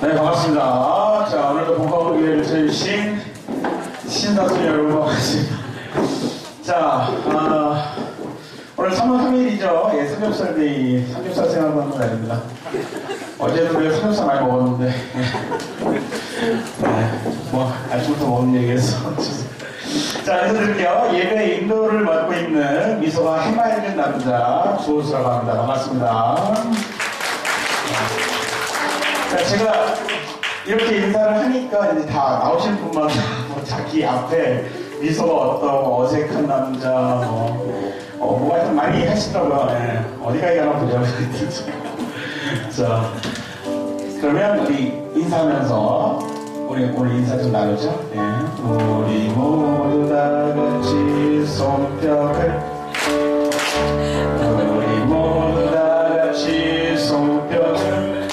네, 반갑습니다. 자, 오늘도 본가으로 기회를 주신 신사순 여러분 반갑습니다. 자, 오늘 3월 3일이죠. 예, 삼겹살 데이, 삼겹살 생각하는 날입니다. 어제도 우리가 삼겹살 많이 먹었는데, 아침부터 먹는 얘기해서. 자, 인사드릴게요. 예배 인도를 맡고 있는 미소가 해맑은 남자, 조수라고 합니다. 반갑습니다. 자, 제가 이렇게 인사를 하니까 이제 다 나오신 분마다 자기 앞에 미소가 어떤 어색한 남자, 뭐가 좀 많이 하시더라고요. 네. 어디까지 가나 보자. 자, 그러면 우리 인사하면서 우리 오늘 인사 좀 나누죠. 네. 우리 모두 다 같이 손뼉을, 우리 모두 다 같이 손뼉을,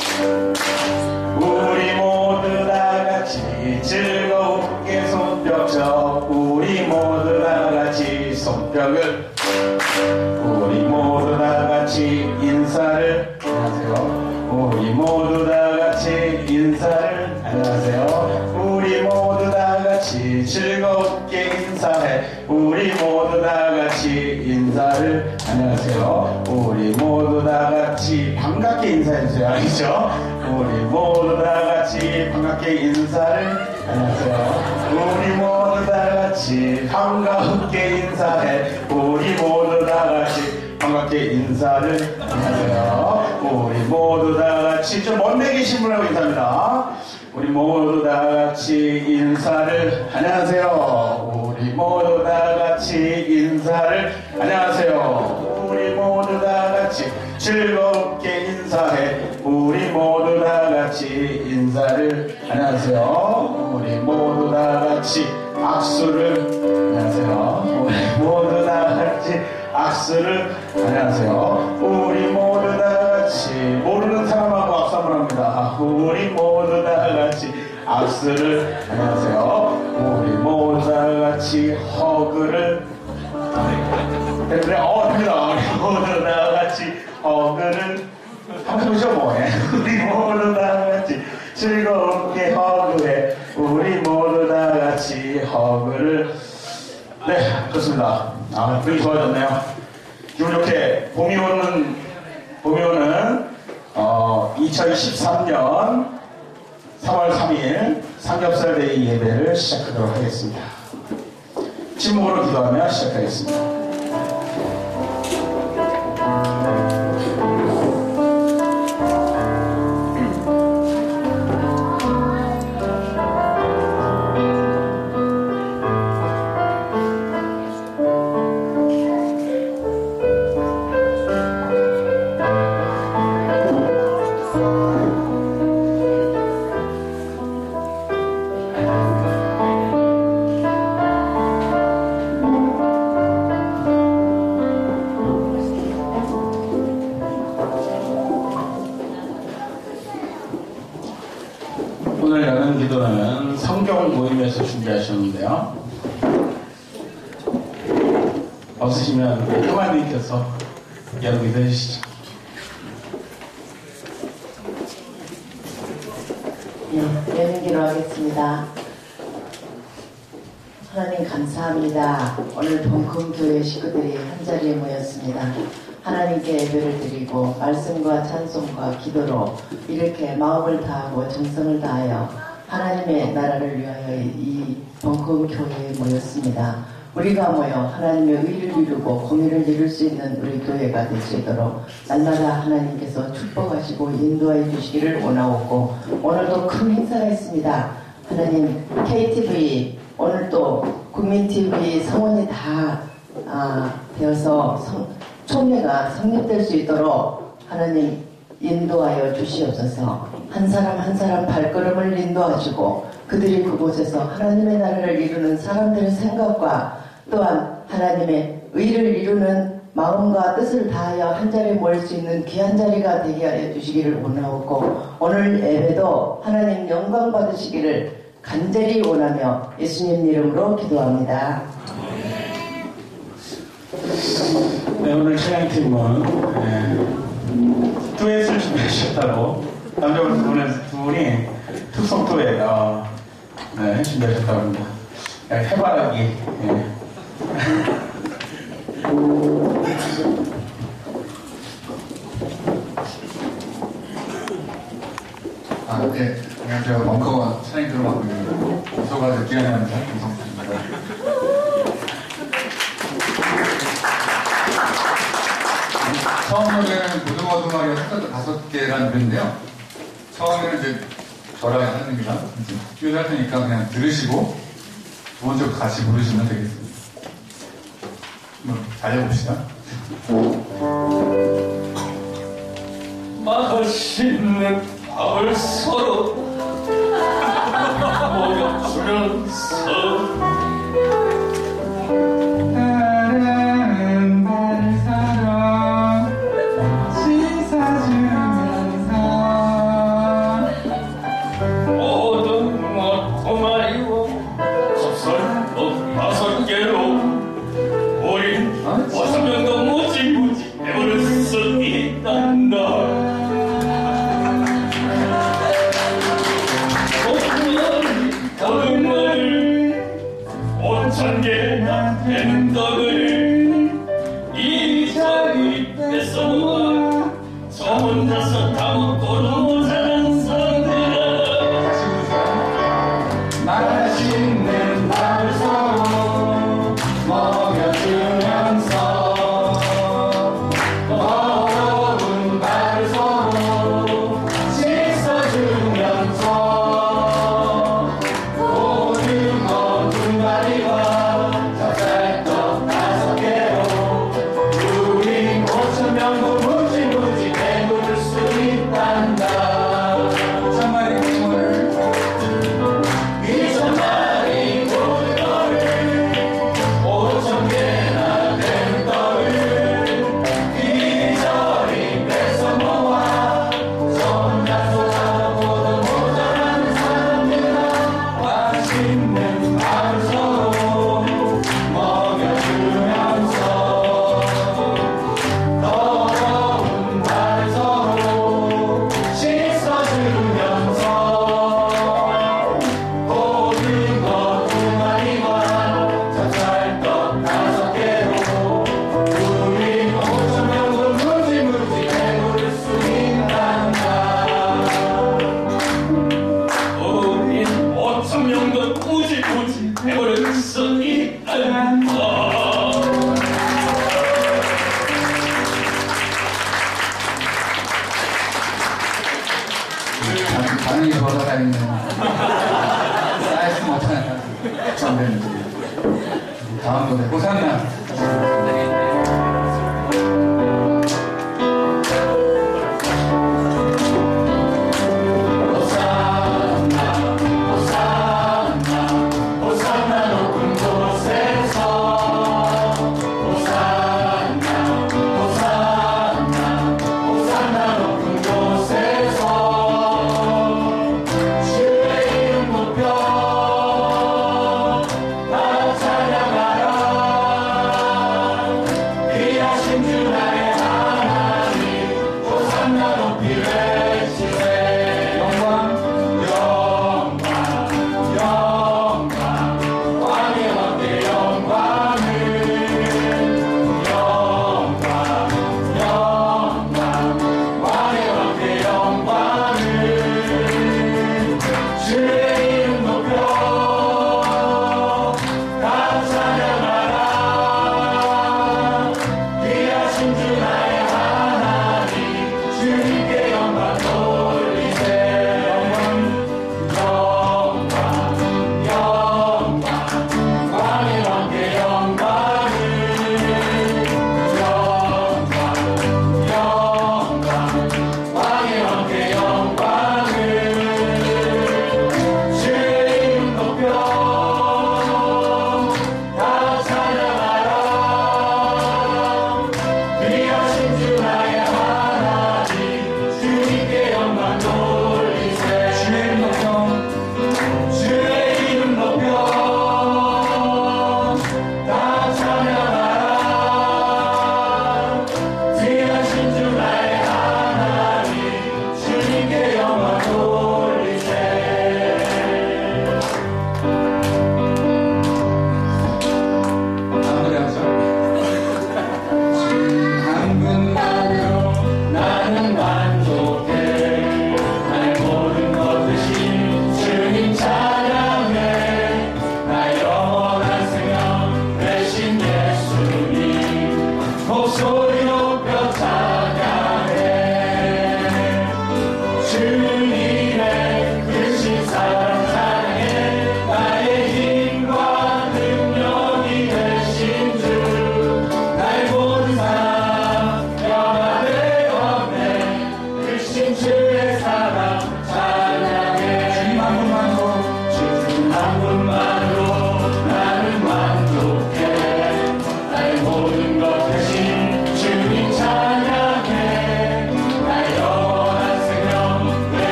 우리 모두 다 같이 즐겁게 손뼉쳐. 우리 모두 다 같이 손뼉을, 우리 모두 다 같이 인사를. 안녕하세요. 우리 모두 다 같이 인사를. 안녕하세요. 우리 모두 다 같이 즐겁게 인사해. 우리 모두 다 같이 인사를. 안녕하세요. 우리 모두 다 같이 반갑게 인사해주세요. 알겠죠? 우리 모두 다 같이 반갑게 인사를. 안녕하세요. 우리 모두 다 같이 반갑게 인사해. 우리 모두 다 같이 반갑게 인사를. 안녕하세요. 우리 모두 다 같이 좀 먼데 계신 분하고 인사합니다. 우리 모두 다 같이 인사를. 안녕하세요. 우리 모두 다 같이 인사를. 안녕하세요. 우리 모두 다 같이 즐겁게 인사해. 우리 모두 다 같이 인사를. 안녕하세요. 우리 모두 다 같이 악수를. 안녕하세요. 우리 모두 다 같이 악수를. 안녕하세요. 우리 모두 다 같이 모르는 사람하고 악수 한번 합니다. 우리 모두 다 같이 악수를. 안녕하세요. 우리 모두 다 같이 허그를. 그래, 됩니다. 우리 모두 다 같이 허그를. 한번 보시죠, 뭐해. 우리 모두 다 같이 즐겁게 허그해. 우리 모두 다 같이 허그를. 네, 좋습니다. 분위기 좋아졌네요. 기분 좋게 봄이 오는 2013년 3월 3일 삼겹살 데이 예배를 시작하도록 하겠습니다. 침묵으로 기도하며 시작하겠습니다. 오늘 여는 기도는 성경 모임에서 준비하셨는데요. 없으시면 평안님께서 여는 기도 해주시죠. 여는 기도 하겠습니다. 하나님 감사합니다. 오늘 동금교회 식구들이 한자리에 모였습니다. 하나님께 예배를 드리고 말씀과 찬송과 기도로 이렇게 마음을 다하고 정성을 다하여 하나님의 나라를 위하여 이 동금교회에 모였습니다. 우리가 모여 하나님의 의를 이루고 공의를 이룰 수 있는 우리 교회가 될 수 있도록 날마다 하나님께서 축복하시고 인도해 주시기를 원하옵고, 오늘도 큰 행사가 있습니다. 하나님, KTV 오늘도 국민TV 성원이 다 되어서 총회가 성립될 수 있도록 하나님 인도하여 주시옵소서. 한 사람 한 사람 발걸음을 인도하시고 그들이 그곳에서 하나님의 나라를 이루는 사람들의 생각과 또한 하나님의 의를 이루는 마음과 뜻을 다하여 한자리에 모일 수 있는 귀한 자리가 되게 하여 주시기를 원하옵고, 오늘 예배도 하나님 영광 받으시기를 간절히 원하며 예수님 이름으로 기도합니다. 네, 오늘 찬양팀은 듀엣을 준비하셨다고 남자분 두 분이 특성토에 네, 준비하셨다고 합니다. 해바라기. 예. 네. 안녕하세요. 벙커원 차인표로 맡고 있는 소가 듣기 하는 김성수입니다. 처음에는 고등어 두 마리가 섞어서 5개라는 노래인데요. 처음에는 이제 저랑 하느님이랑 표현할 테니까 그냥 들으시고 두 번째부터 같이 부르시면 되겠습니다. 잘 해봅시다. 맛있는 밥을 서로 먹여주면서 다른 나를 사러 씻어주면서 모든 토마리와 젖설 5개로 우린 5명도 무지무지 해버릴 수 있단다. 오천 개나 되는 떡을 이 자리 뺏어먹어 저 혼자서 다 먹고도 모자란 사람들아. 다시 부르세요. 맛있는 밥을 서로 먹여주면서 더러운 밥을 서로 씻어주면서 고등어 두 마리와 찹쌀떡 5개로 우린 5,000명도 무지무지 배부를 수 있단다. 5,000마리 고등어를 2,000마리 고등어를 5,000개나 되는 떡을 이리저리 뺏어 모아 저 혼자서 잡아보도 모자라는 사람들아. 맛있는 밥을 서로 먹여주면서 더러운 밥을 서로 씻어주면서 고등어 두 마리와 찹쌀떡 5개로 우린 5,000명도 무지무지 배부를 수 있단다. 우린 5,000명도 무지무지 해버릴 수 있단다. 반응이 좋아서 다행이네요. 사이즈 못하니까 안 되는지. 다음 노래 호산나. 호산나 호산나 호산나 높은 곳에서 호산나 호산나 호산나 높은 곳에서 주의 이름 높여 다 찬양하라. 귀하신 주 나의 하나님 호산나 높이 외치세. 영광 왕의 왕께 영광을 왕의 왕께 영광을 주의 이름 높여 다 찬양하라. 귀하신 주 나의 하나님 주님께 영광 돌려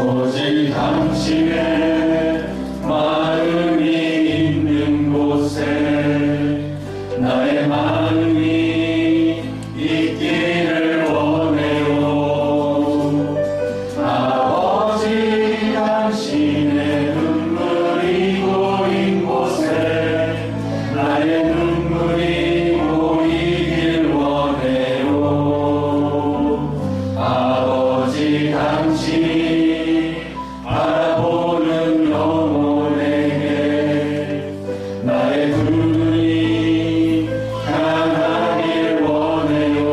오직 당신의 마음이 있는 곳에 나의 마음이 있기를 원해요. 아버지 당신의 눈물이 고인 곳에 나의 눈물이 고이길 원해요. 아버지 당신이 바라보는 영혼에게 나의 두 눈이 향하길 원해요.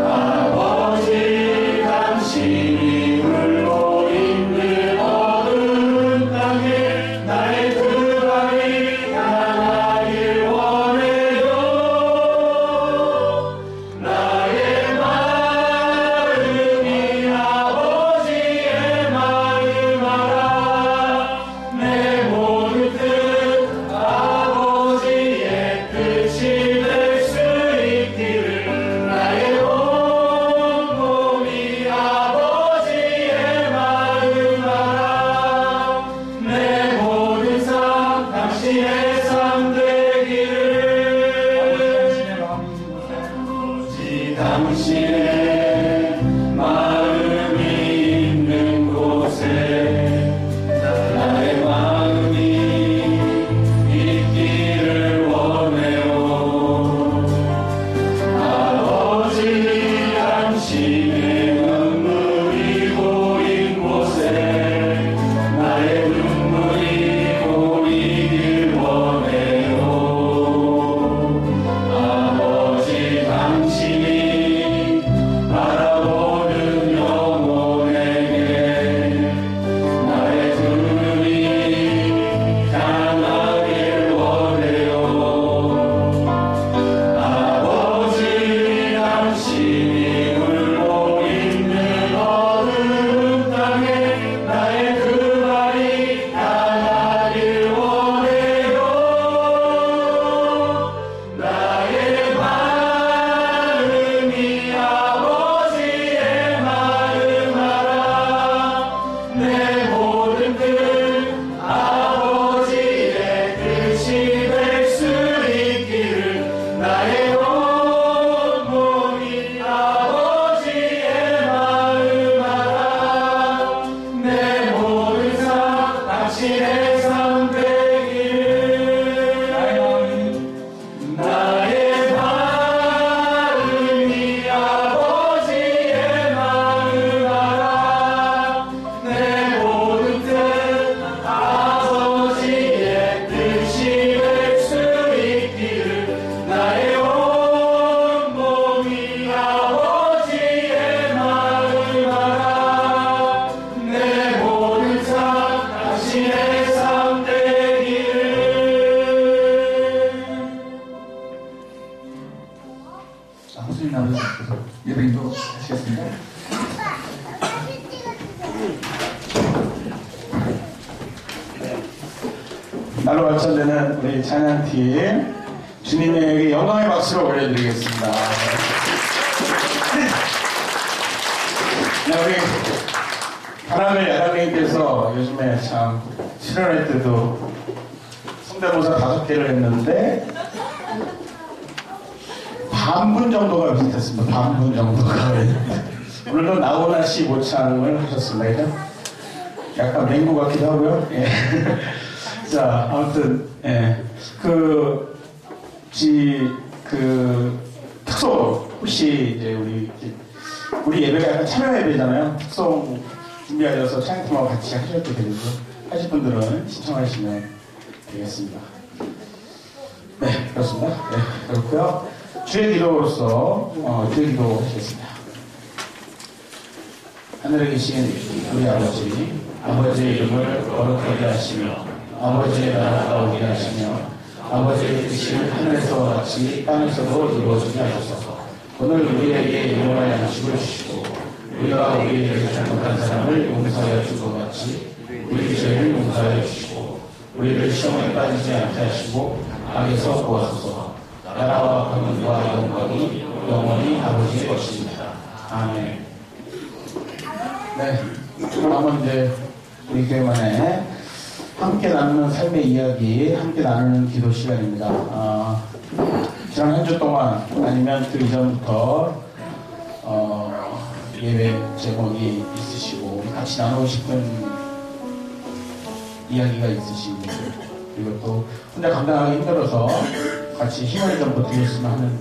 아버지 당신이 울고 있는 어두운 땅에 나의 두 발이 향하길 원해요. 나의 마음이 아버지의 마음 알아. 내 모든 뜻 아버지의 뜻이 될 수 있기를 나의 온 몸이 아버지의 마음 알아. 내 모든 삶 당신의 삶 되기를. 아버지 당신의 마음이 있는 곳에 나의 마음이 있기를 원해요. 아버지 당신의 눈물이 고인 곳에 나의 눈물이 고이길 원해요. 아버지 당신이 바라보는 영혼에게 나의 두 눈이 향하길 원해요. 아버지 당신이 울고 있는 어두운 땅에 나의 그 발이 향하길 원해요. 나의 마음이 아버지의 마음 알아. 내 모든 뜻 아버지의 뜻이 될 수 있기를 나의 온 몸이 아버지의 마음 알아. 내 모든 삶 당신의 삶 되기를. 나의 마음이 아버지의 마음 알아. 내 모든 뜻 아버지의 뜻이 될 수 있기를 나의 온 몸이 아버지의 마음 알아. 내 모든 삶 당신의 삶 되기를. 호수님 나오셔서 예배 인도 하시겠습니다. 날로 발전되는 우리 찬양팀 주님에게 영광의 박수를 올려드리겠습니다. 네, 우리 하나님의 야당님께서 요즘에 참 7월에 때도 성대모사 5개를 했는데 반분 정도가 비슷했습니다. 반분 정도가. 오늘도 나훈아 씨 모창을 하셨습니다. 약간 맹구 같기도 하고요. 예. 자, 아무튼, 예. 특송, 혹시 이제 우리 예배가 약간 참여 예배잖아요. 특송 준비하셔서 찬양팀하고 같이 하셔도 되고, 하실 분들은 신청하시면 되겠습니다. 네, 그렇습니다. 네, 그렇고요. 주의 기도로서, 주의 기도 하시겠습니다. 하늘에 계신 우리 아버지, 아버지의 이름을 거룩하게 하시며, 아버지의 나라가 오게 하시며, 아버지의 뜻이 하늘에서와 같이 땅에서도 이루어지게 하소서. 오늘 우리에게 일용할 양식을 주시고, 우리가 우리에게 잘못한 사람을 용서하여 준 것 같이 우리 죄를 용서하여 주시고, 우리를 시험에 빠지지 않게 하시고 악에서 구하소서. 나라와 권능과 영광이 영원히 아버지의 것입니다. 아멘. 네, 남은 이제 우리 교회만의 함께 나누는 삶의 이야기, 함께 나누는 기도 시간입니다. 지난 한 주 동안 아니면 그 이전부터 예배 제목이 있으시고 같이 나누고 싶은 이야기가 있으시고 그리고 또 혼자 감당하기 힘들어서 같이 힘을 좀 보태줬으면 하는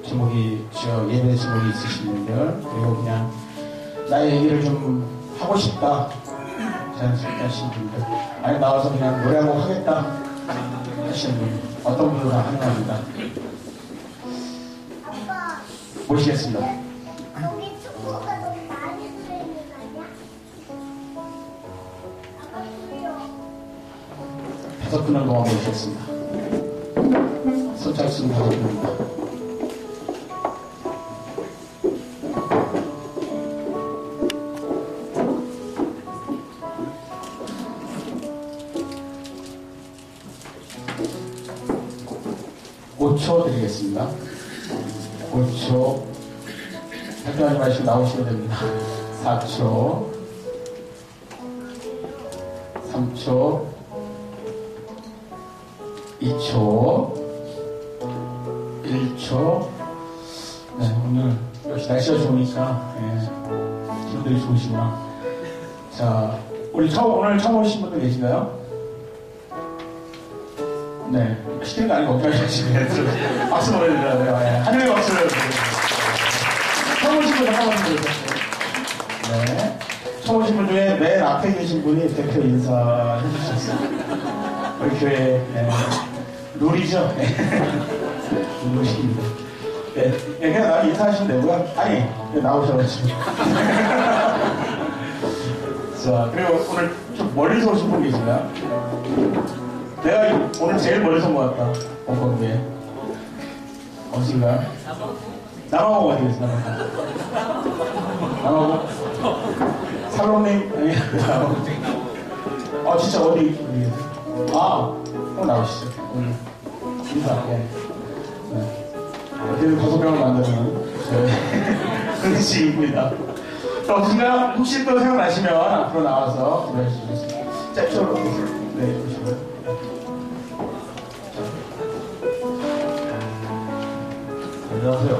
제목이 예배 제목이 있으신 분들 그리고 그냥 나의 얘기를 좀 하고 싶다 자연스럽게 하시는 분들 아니 나와서 그냥 노래 한 곡 하겠다 하시는 분 어떤 분들 다 환영합니다. 모시겠습니다. 여기 축구가 너무 많이 들어있는 거 아니야? 아빠 들려. 다섯 분을 동안 모시겠습니다. 선착순 다섯 분입니다. 5초 드리겠습니다. 5초. 발표하지 마시고 나오시면 됩니다. 4초. 3초. 2초. 1초. 네, 오늘 역시 날씨가 좋으니까, 기분들이 좋으시구나. 자, 오늘 처음 오신 분들 계신가요? 네, 시키는 거 아니고 걱정하시면 박수 보내드려야 돼요. 네, 하늘의 박수를 처음 오신 분 잠깐만 드려주세요. 네, 처음 오신 분 중에 맨 앞에 계신 분이 대표 인사해 주셨습니다. 우리 교회 룰이죠. 룰입니다. 네, 그냥 나 인사하시면 되고요. 아니, 나오셔가지고. 자, 그리고 오늘 좀 멀리서 오신 분 계신가요? 내가 오늘 제일 멀리서 모았다. 본거기에 어디인가? 남아공 어디 계세요? 남아공? 살롱님? 아니, 진짜 어디 계세요? 형 나오시죠. 오늘 인사. 네. 어디를 5명을 만드는 그런 식입니다. 어딘가 혹시 또 생각나시면 앞으로 나와서 들어주시겠습니다. 짭조로 네, 보시고요. 안녕하세요.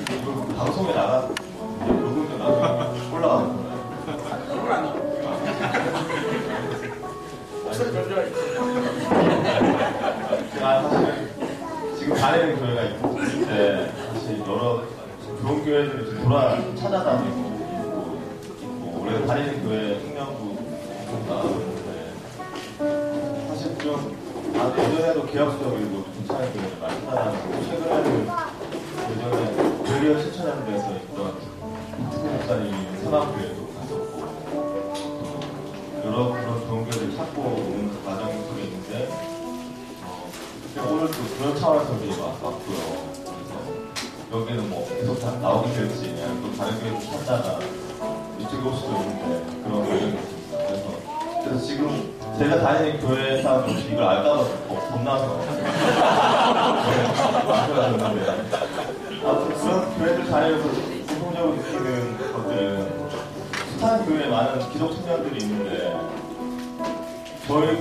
이거 방송에 녹음도 올라가는 거예요? 제가 사실 지금 다니는 교회가 있고, 사실 여러 좋은 교회들을 좀 찾아다니고 있고, 원래 다니는 교회 청년부 나오는데, 사실 좀 예전에도 개혁적이고 괜찮은 교회를 많이 찾아다니고, 최근에는 예전에 교리어 실천하는 데서 있던 목사님이 사방교회도 갔었고, 여러 그런 좋은 교회를 찾고 오는 그 과정 속에 있는데, 오늘 또 그런 차원에서 왔고요. 그래서 여기는 뭐 계속 나오게 될지, 아니면 또 다른 교회를 찾다가 이쪽에 올 수도 있는데, 그런 과정이 있습니다. 그래서 지금 제가 다니는 교회 사람들 이걸 알까봐 겁나서 맡겨놨는데, 아무튼 그런 교회들 다니면서 공통적으로 느끼는 것들은 숱한 교회에 많은 기독 청년들이 있는데,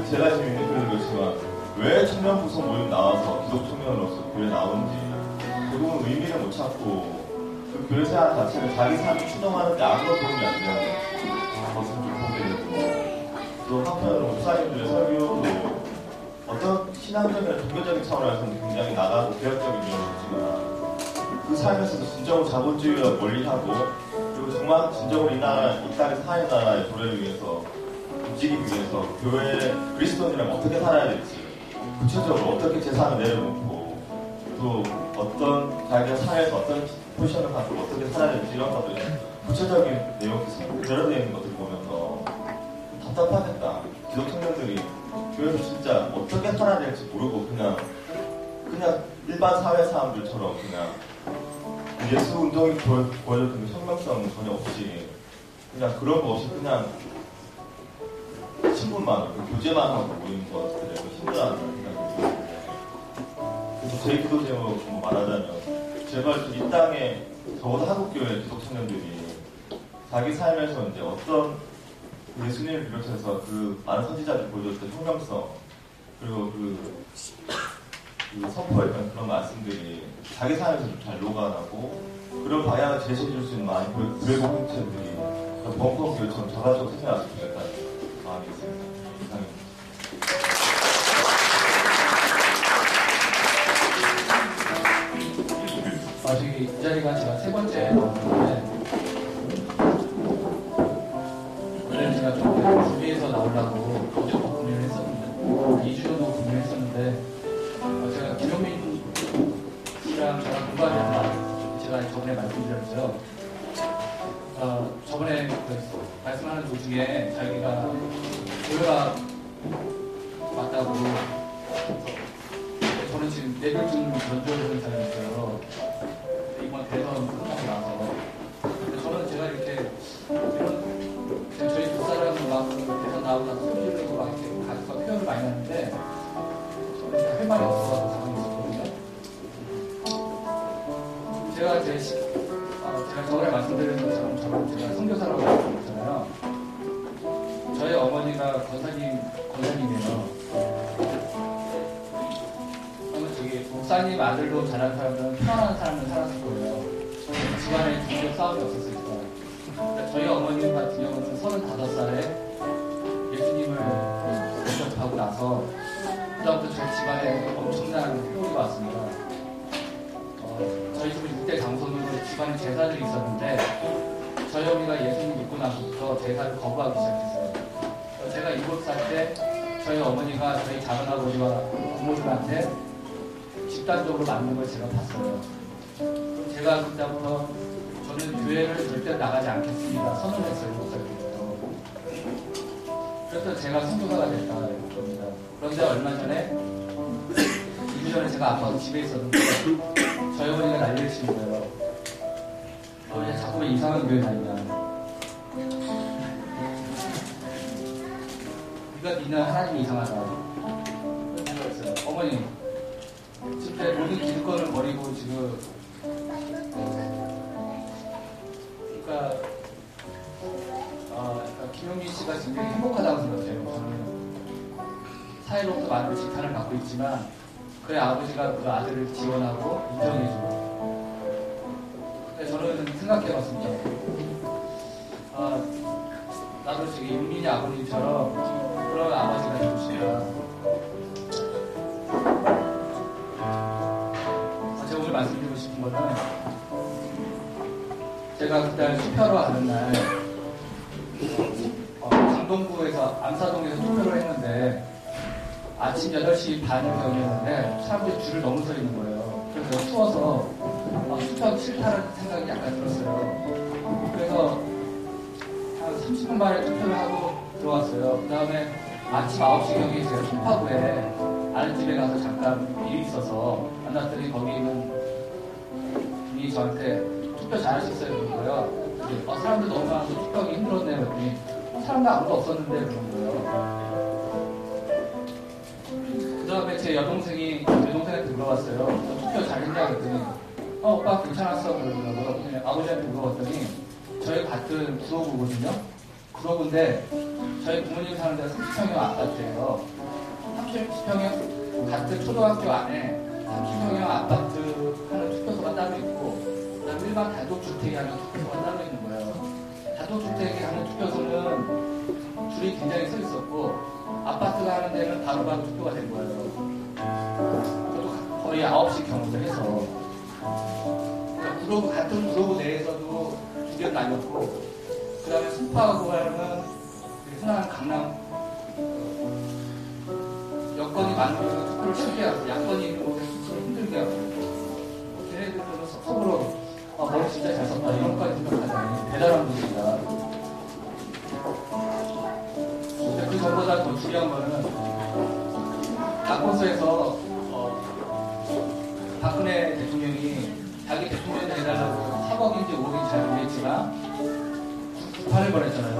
제가 지금 있는 교회도 그렇지만 왜 청년 구성 모임 나와서 기독 청년으로서 교회에 나오는지 그동안 의미를 못 찾고, 그 교회 생활 자체를 자기 삶이 추동하는데 아무런 도움이 안 되는 것을 좀 보게 되고, 또 한편으로 목사님들의 설교도 어떤 신앙적이나 종교적인 차원에서는 굉장히 나가고 개혁적인 면이 있지만, 그 삶에서도 진정으로 자본주의와 멀리하고, 그리고 정말 진정으로 이 땅에서 사는 나라의 도래를 위해서 움직이기 위해서 교회 그리스도인이라면 어떻게 살아야 될지, 구체적으로 어떻게 재산을 내려놓고, 또 어떤 자기가 사회에서 어떤 포지션을 갖고 어떻게 살아야 될지, 이런 것들이 구체적인 내용이 들어되어 있는 것들을 보면서 답답하겠다. 기독 청년들이 교회에서 진짜 어떻게 살아야 될지 모르고 그냥 일반 사회 사람들처럼 그냥 예수 운동이 보여주는 혁명성은 전혀 없이, 그냥 그런 거 없이 그냥 신분만, 교제만 하고 모이는 것들에 힘들어하는 생각이 드는데, 그래서 제 기도 제목 말하자면, 제발 이 땅에 적어도 한국교회 기독 청년들이 자기 삶에서 이제 어떤 예수님을 비롯해서 그 많은 선지자들이 보여줬던 혁명성 그리고 그 선포했던 그런 말씀들이 자기 삶에서 좀 잘 녹아나고 그런 방향을 제시해줄 수 있는 많은 교회 공동체들이 벙커 교회처럼 자발적으로 생겨났으면 좋겠다는 마음이 있습니다. 이상입니다. 저기 이 자리가 제가 세 번째 나오는데 원래는 제가 좀 준비해서 나오려고 좀 고민을 했었는데 2주 정도 고민을 했었는데 제가 김용민 씨랑 저랑 공부하면서 제가 저번에 말씀드렸죠. 저번에 말씀하는 도중에 자기가 교회가 맞다고 저는 지금 내bil 중 전조를 하는 사람이었어요. 이번 대선 끝나고 나서 저는 제가 이렇게 이런 저희 두 사람은 막 대선 나오고 나서 소리 지르고 막 이렇게 가서 표현을 많이 하는데 저는 할 말이 없어서 가만히 있었거든요. 제가 제가 저번에 말씀드린 것처럼 제가 선교사라고 말씀드렸잖아요. 저희 어머니가 권사님이에요. 목사님 아들로 자란 사람들은 편안한 삶을 살았을 거예요. 집안에 종교 싸움이 없었을 거예요. 그러니까 저희 어머님 같은 경우는 35살에 예수님을 영접하고 나서 그다음부터 저희 집안에 엄청난 회복이 왔습니다. 저희 집은 6대 장손으로 집안에 제사들이 있었는데 저희 어머니가 예수님 믿고 나서부터 제사를 거부하기 시작했어요. 제가 7살 때 저희 어머니가 저희 작은아버지와 부모님한테 집단적으로 맞는 걸 제가 봤어요. 그럼 제가 그때부터 저는 교회를 절대 나가지 않겠습니다. 선언했어요. 목사님께서. 그래서 제가 선교사가 됐다 겁니다. 그런데 얼마 전에 2주 전에 제가 아파서 집에 있었는데 저희 어머니가 난리를 치는 거예요. 왜 자꾸 이상한 교회 다니냐. 네가 믿는 하나님이 이상하다. 그래서 제가 했어요. 어머니 지금 모든 기득권을 버리고 지금 그러니까 김용민 씨가 지금 행복하다고 생각해요. 저는 사회로부터 많은 지탄을 받고 있지만 그의 아버지가 그 아들을 지원하고 인정해주고 근데 저는 생각해봤습니다. 나도 지금 용민이 아버님처럼 그런 아버지가 되고 싶다. 제가 오늘 말씀드리고 싶은 거는 제가 그때 투표로 하는 날 강동구에서 암사동에서 투표를 했는데 아침 8시 반경이었는데 사람들이 줄을 너무 서 있는 거예요. 그래서 추워서 투표하기 싫다는 생각이 약간 들었어요. 그래서 한 30분 만에 투표를 하고 들어왔어요. 그 다음에 아침 9시경에 제가 송파구에 아는 집에 가서 잠깐 일이 있어서 만났더니 거기 있는 분이 저한테 투표 잘하셨어요 그런 거예요. 사람들 너무 많아서 투표하기 힘들었네요. 그랬더니 사람도 아무도 없었는데 그런 거예요. 그 다음에 제 여동생한테 물어봤어요. 저 투표 잘했냐 그랬더니 오빠 괜찮았어 그러더라고요. 아버지한테 물어봤더니 저희 같은 구로구거든요. 구로구인데 저희 부모님 사는 데가 30평형 아파트예요. 30평형 같은 초등학교 안에 30평형 아파트 하는 투표소가 따로 있고 그다음에 일반 단독주택이 하는 투표소가 따로 있는 거예요. 단독주택이 하는 투표소는 줄이 굉장히 서 있었고 아파트가 하는 데는 바로바로 투표가 된 거예요. 저도 거의 9시 경험을 해서 그러니까 같은 구로구 내에서도 두 개 나뉘었고 그 다음에 송파구에는 흔한 강남 여건이 많으면 투표를 쉽게 하고 야건이 있는 곳에 투표를 힘들게 하고 걔네들은 속으로 머리 진짜 잘 썼다 이런 것까지 생각하자니 대단한 분입니다. 근데 그 전보다 더 중요한 거는 낙원서에서 박근혜 대통령이 자기 대통령이 해달라고 4억인지 5억인지 잘 모르겠지만 구판을 벌였잖아요.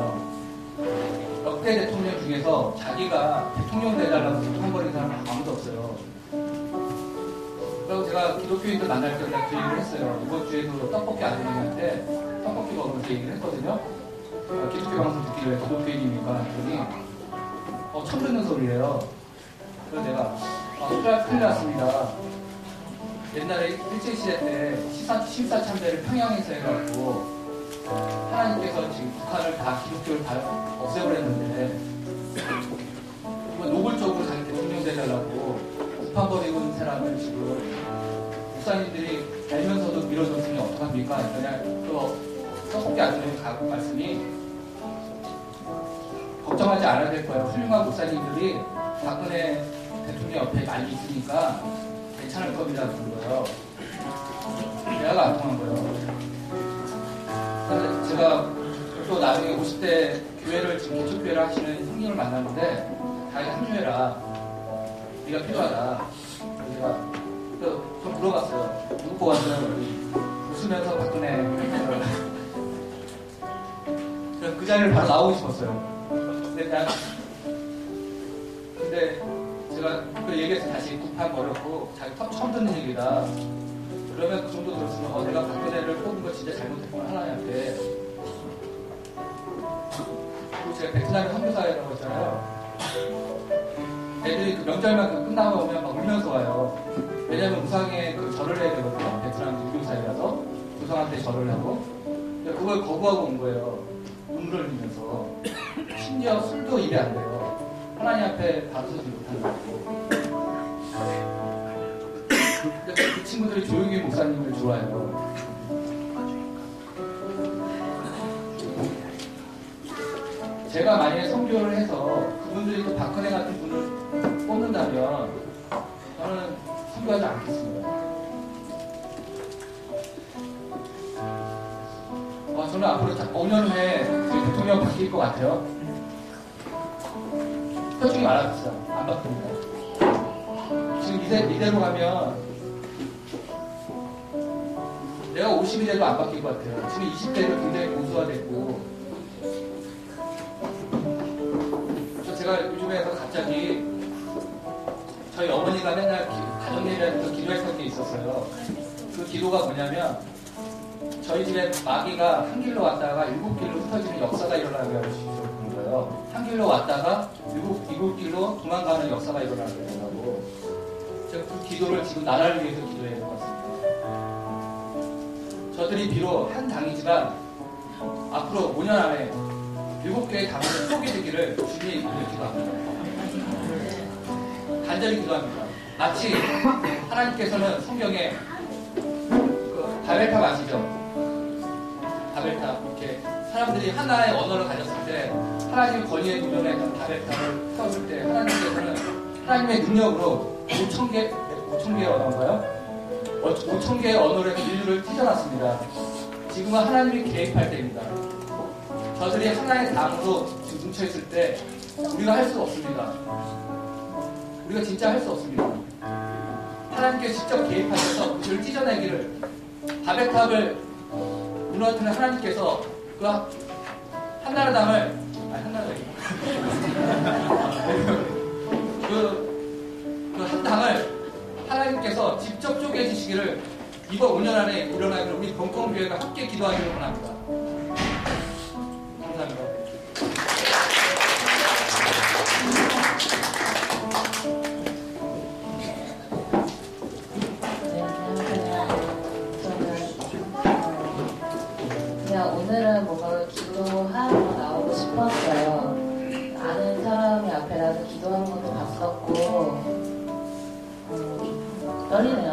역대 대통령 중에서 자기가 대통령 돼달라고 구판 벌인 사람은 아무도 없어요. 그리고 제가 기독교인들 만날 때 내가 그 얘기를 했어요. 이번 주에도 떡볶이 아드님한테 떡볶이 먹으면서 얘기를 했거든요. 기독교 방송 듣기를 기독교인이니까 했더니 처음 듣는 소리예요. 그래서 내가 큰일 났습니다. 옛날에 일제시대 때 심사참배를 평양에서 해가지고 하나님께서 지금 북한을 다 기독교를 다 없애버렸는데 노골적으로 자기 대통령 되달라고 북한 버리고 있는 사람을 지금 목사님들이 알면서도 밀어줬으니 어떡합니까? 그냥 그 떡볶이 아드님의 말씀이 걱정하지 않아야 될 거예요. 훌륭한 목사님들이 박근혜 대통령 옆에 많이 있으니까 괜찮을 겁니다. 그런 거예요. 대화가 안 통한 거예요. 그래서 제가 또 나중에 50대 교회를 지금 개척교회를 하시는 형님을 만났는데 자기 합류해라. 네가 필요하다. 그래서 제가 좀 물어봤어요. 누구 보고 왔어요? 웃으면서 박근혜 그래서 그 자리를 바로 나오고 싶었어요. 근데 제가 그 얘기해서 다시 구판 버렸고 자기 처음 듣는 얘기다. 그러면 그 정도 들었으면 내가 박근혜를 뽑은 거 진짜 잘못했구나 하나님한테. 그리고 제가 베트남에 선교사회라고 했잖아요. 애들이 그 명절만 끝나고 오면 막 울면서 와요. 왜냐면 우상에 그 절을 해야 되거든요. 베트남 유교사회라서 우상한테 절을 하고. 그걸 거부하고 온 거예요. 눈물을 흘리면서. 심지어 술도 입에 안 돼요. 하나님 앞에 바로서지 못한다고. 그 친구들이 조용히 목사님을 좋아해요. 제가 만약에 선교를 해서 그분들이 또 박근혜 같은 분을 뽑는다면 저는 선교하지 않겠습니다. 저는 앞으로 5년 후에 대통령 바뀔 것 같아요. 솔직히 말하겠어요. 안 바뀝니다. 지금 이대로 가면 내가 50이 돼도 안 바뀔 것 같아요. 지금 20대도 굉장히 고수화됐고 제가 요즘에 갑자기 저희 어머니가 맨날 가정예배에서 기도했던 게 있었어요. 그 기도가 뭐냐면 저희 집에 마귀가 한 길로 왔다가 7길로 흩어지는 역사가 일어나게 하시는 거예요. 한 길로 왔다가 7길로 도망가는 역사가 일어나게 된다고. 제가 그 기도를 지금 나라를 위해서 기도해야 될 것 같습니다. 저들이 비록 한 당이지만 앞으로 5년 안에 7개의 당을 포기되기를 주님의 이름으로 기도합니다. 간절히 기도합니다. 마치 하나님께서는 성경에 그 바벨탑 아시죠? 바벨탑 이렇게 사람들이 하나의 언어를 가졌을 때 하나님의 권위에 도전했던 바벨탑을 세웠을 때 하나님께서는 하나님의 능력으로 5,000개의 언어인가요? 5,000개의 언어로 인류를 찢어놨습니다. 지금은 하나님이 개입할 때입니다. 저들이 하나의 당으로 지금 뭉쳐있을 때 우리가 할 수 없습니다. 우리가 진짜 할 수 없습니다. 하나님께서 직접 개입하셔서 그들을 찢어내기를 바벨탑을 무너뜨리는 하나님께서 그 한나라당을 그 한 당을 하나님께서 직접 쪼개지시기를 이번 5년 안에 일어나기를 우리 건강교회가 함께 기도하기를 원합니다. 감사합니다. 그냥 오늘은 뭔가 기도하러 나오고 싶었어요. 아는 사람이 앞에 나서 기도하는 것도 봤었고 떨리네요.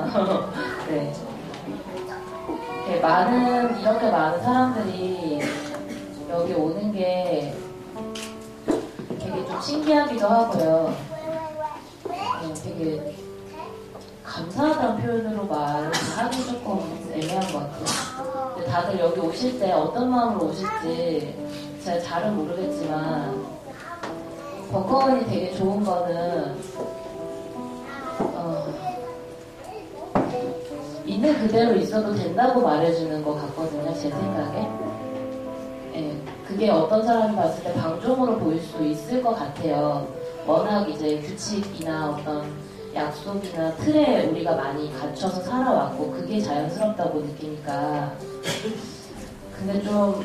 네. 이렇게 많은 사람들이 여기 오는 게 되게 좀 신기하기도 하고요. 되게 감사하다는 표현으로 말하기 조금 애매한 것 같아요. 근데 다들 여기 오실 때 어떤 마음으로 오실지 제가 잘은 모르겠지만 벙커원이 되게 좋은 거는 있는 그대로 있어도 된다고 말해주는 것 같거든요, 제 생각에. 예, 그게 어떤 사람이 봤을 때 방종으로 보일 수 있을 것 같아요. 워낙 이제 규칙이나 어떤 약속이나 틀에 우리가 많이 갇혀서 살아왔고 그게 자연스럽다고 느끼니까 근데 좀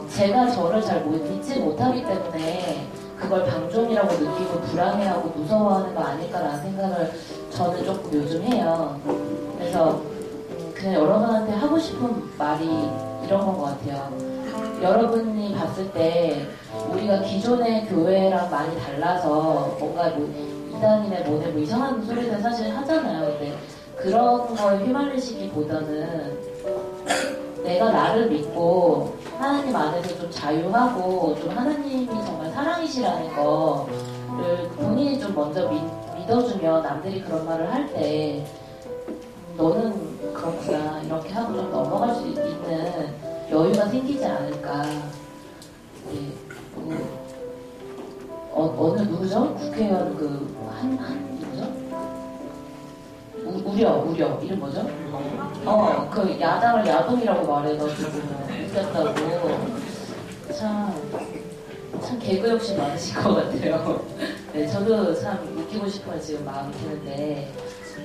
제가 저를 잘 믿지 못하기 때문에 그걸 방종이라고 느끼고 불안해하고 무서워하는 거 아닐까라는 생각을 저는 조금 요즘 해요. 그래서 그냥 여러분한테 하고 싶은 말이 이런 건 것 같아요. 여러분이 봤을 때 우리가 기존의 교회랑 많이 달라서 뭔가 뭐 이단이네 뭐네 뭐 이상한 소리들 사실 하잖아요. 근데 그런 거에 휘말리시기보다는 내가 나를 믿고 하나님 안에서 좀 자유하고 좀 하나님이 정말 사랑이시라는 거를 본인이 좀 먼저 믿어주면 남들이 그런 말을 할 때 너는 그렇구나 이렇게 하고 좀 넘어갈 수 있는 여유가 생기지 않을까. 네. 어느 누구죠? 국회의원 누구죠? 우려 이름 뭐죠? 그 야당을 야동이라고 말해가지고 웃겼다고. 참 개그 욕심 많으실 것 같아요. 네, 저도 참 웃기고 싶어요. 지금 마음이 드는데.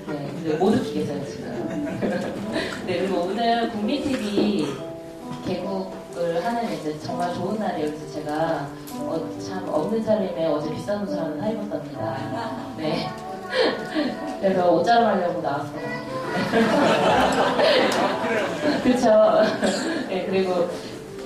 네, 근데 못 웃기겠어요, 지금. 네, 그리고 오늘 국민TV 개국을 하는 이제 정말 좋은 날이에요. 그래서 제가 참 없는 살림에 어제 비싼 옷을 하나 사입었답니다. 네. 그래서 옷 자랑하려고 나왔어요. 그쵸. 네, 그리고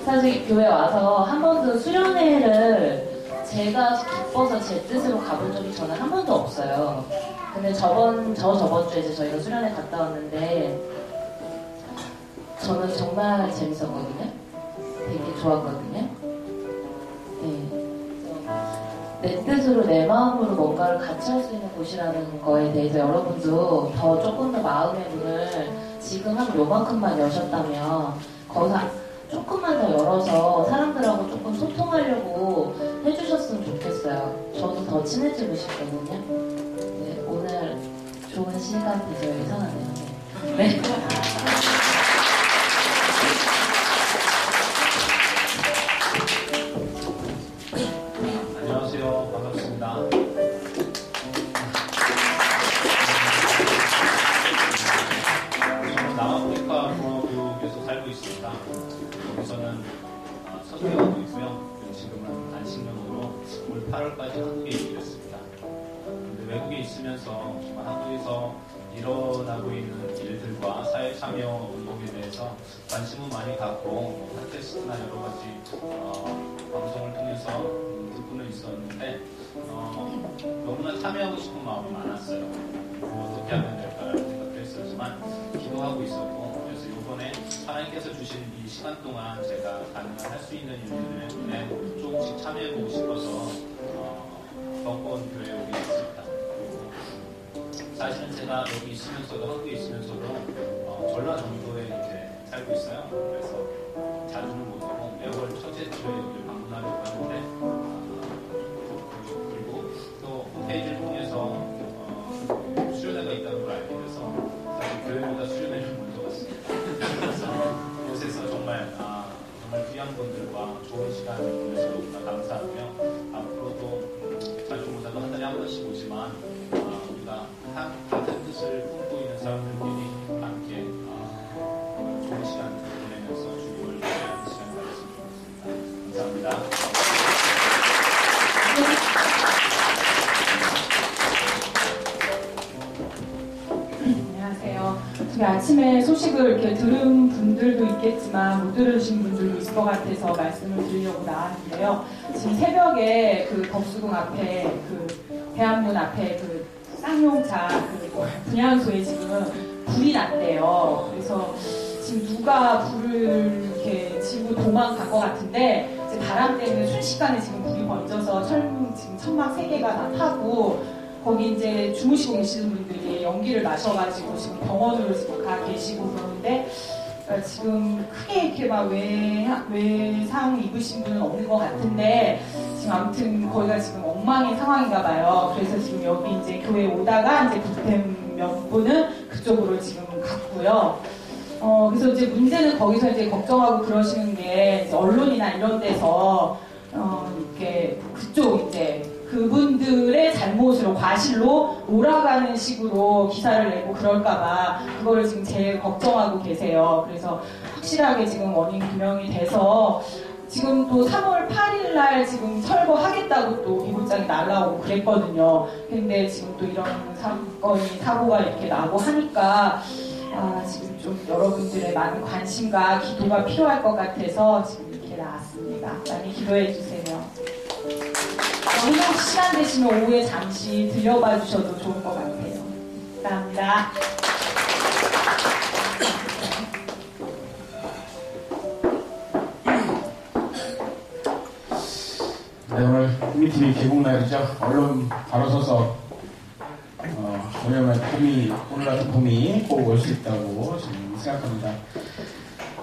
사실 교회 와서 한 번도 수련회를 제가 기뻐서 제 뜻으로 가본 적이 저는 한 번도 없어요. 근데 저번 주에 이제 저희가 수련회 갔다 왔는데 저는 정말 재밌었거든요. 되게 좋았거든요. 네. 내 뜻으로 내 마음으로 뭔가를 같이 할 수 있는 곳이라는 거에 대해서 여러분도 조금 더 마음의 문을 지금 한 요만큼만 여셨다면 거기서 조금만 더 열어서 사람들하고 조금 소통하려고 해주셨으면 좋겠어요. 저도 더 친해지고 싶거든요. 네, 오늘 좋은 시간 되죠. 이상하네요. 네. 안녕하세요. 반갑습니다. 저는 남아프리카 공화국에서 살고 있습니다. 여기서는 선교하고 있고요. 지금은 안식년으로 올 8월까지 한국에 있기로 했습니다. 근데 외국에 있으면서 정말 한국에서 일어나고 있는 일들과 사회 참여 운동에 대해서 관심을 많이 갖고 팟캐스트나 여러 가지 방송을 통해서 듣고는 있었는데 너무나 참여하고 싶은 마음이 많았어요. 어떻게 하면 될까라는 생각도 했었지만 기도하고 있었고 그래서 이번에 하나님께서 주신 이 시간 동안 제가 가능한 할 수 있는 일들에 조금씩 참여해보고 싶어서 벙커원 교회에 오게 됐습니다. 사실은 제가 여기 있으면서도 한국에 있으면서도 전라 정도에 이제 살고 있어요. 그래서 자주는 못하고 매월 첫째 주에 여기를 방문하려고 하는데 그리고 또 홈페이지를 통해서 수련회가 있다는 걸 알게 돼서 사실 교회보다 수련회를 먼저 갔습니다. 그래서 곳에서 정말 귀한 분들과 좋은 시간을 보내서 너무나 감사하고요. 앞으로도 자주 보다도 한 달에 한 번씩 오지만 우리가 같은 뜻을 품고 있는 사람들끼리 함께 좋은 시간 보내면서 주님을 기대하는 시간을 가졌으면 좋겠습니다. 감사합니다. 안녕하세요. 저희 아침에 소식을 이렇게 들은 분들도 있겠지만 못 들으신 분들도 있을 것 같아서 말씀을 드리려고 나왔는데요. 지금 새벽에 그 덕수궁 앞에 그 대학문 앞에 그 쌍용차 그 분향소에 지금 불이 났대요. 그래서 지금 누가 불을 이렇게 지고 도망간 것 같은데 이제 바람 때문에 순식간에 지금 불이 번져서 지금 천막 3개가 다 타고 거기 이제 주무시고 계시는 분들이 연기를 마셔가지고 지금 병원으로 지금 가 계시고 그러는데 지금 크게 이렇게 막 외상 입으신 분은 없는 것 같은데 지금 아무튼 거기가 지금 엉망인 상황인가 봐요. 그래서 지금 여기 이제 교회 오다가 이제 불템 몇 분은 그쪽으로 지금 갔고요. 그래서 이제 문제는 거기서 이제 걱정하고 그러시는 게 이제 언론이나 이런 데서 이렇게 그쪽 이제 그분들의 잘못으로 과실로 몰아가는 식으로 기사를 내고 그럴까봐 그거를 지금 제일 걱정하고 계세요. 그래서 확실하게 지금 원인 규명이 돼서 지금 또 3월 8일 날 지금 철거하겠다고 또 미국장이 날라오고 그랬거든요. 근데 지금 또 이런 사고가 이렇게 나고 하니까 지금 좀 여러분들의 많은 관심과 기도가 필요할 것 같아서 지금 이렇게 나왔습니다. 많이 기도해 주세요. 혹시 시간 되시면 오후에 잠시 들려봐 주셔도 좋을 것 같아요. 감사합니다. 네, 오늘 국민TV 개국날이죠. 언론 바로 서서 왜냐면 오늘 같은 봄이 꼭 올 수 있다고 저는 생각합니다.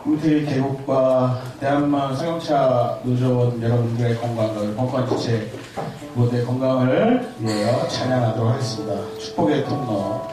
국민TV 개국과 대한민국 승용차 노조원 여러분들의 건강과 벙커원 지체 모두의 건강을 위하여 찬양하도록 하겠습니다. 축복의 통로.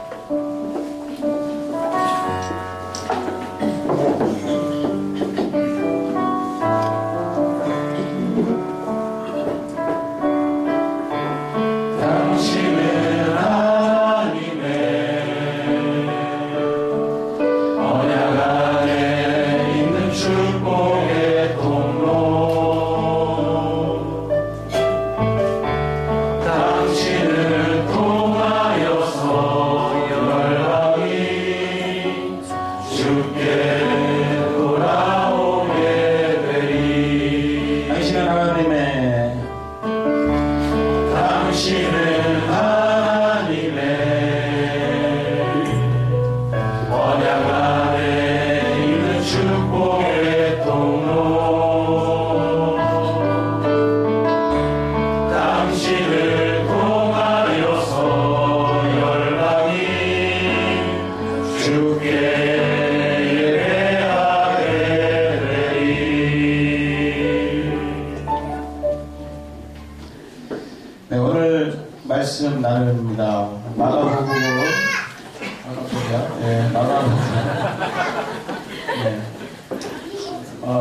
네, 오늘 말씀 나눕니다. 마가복음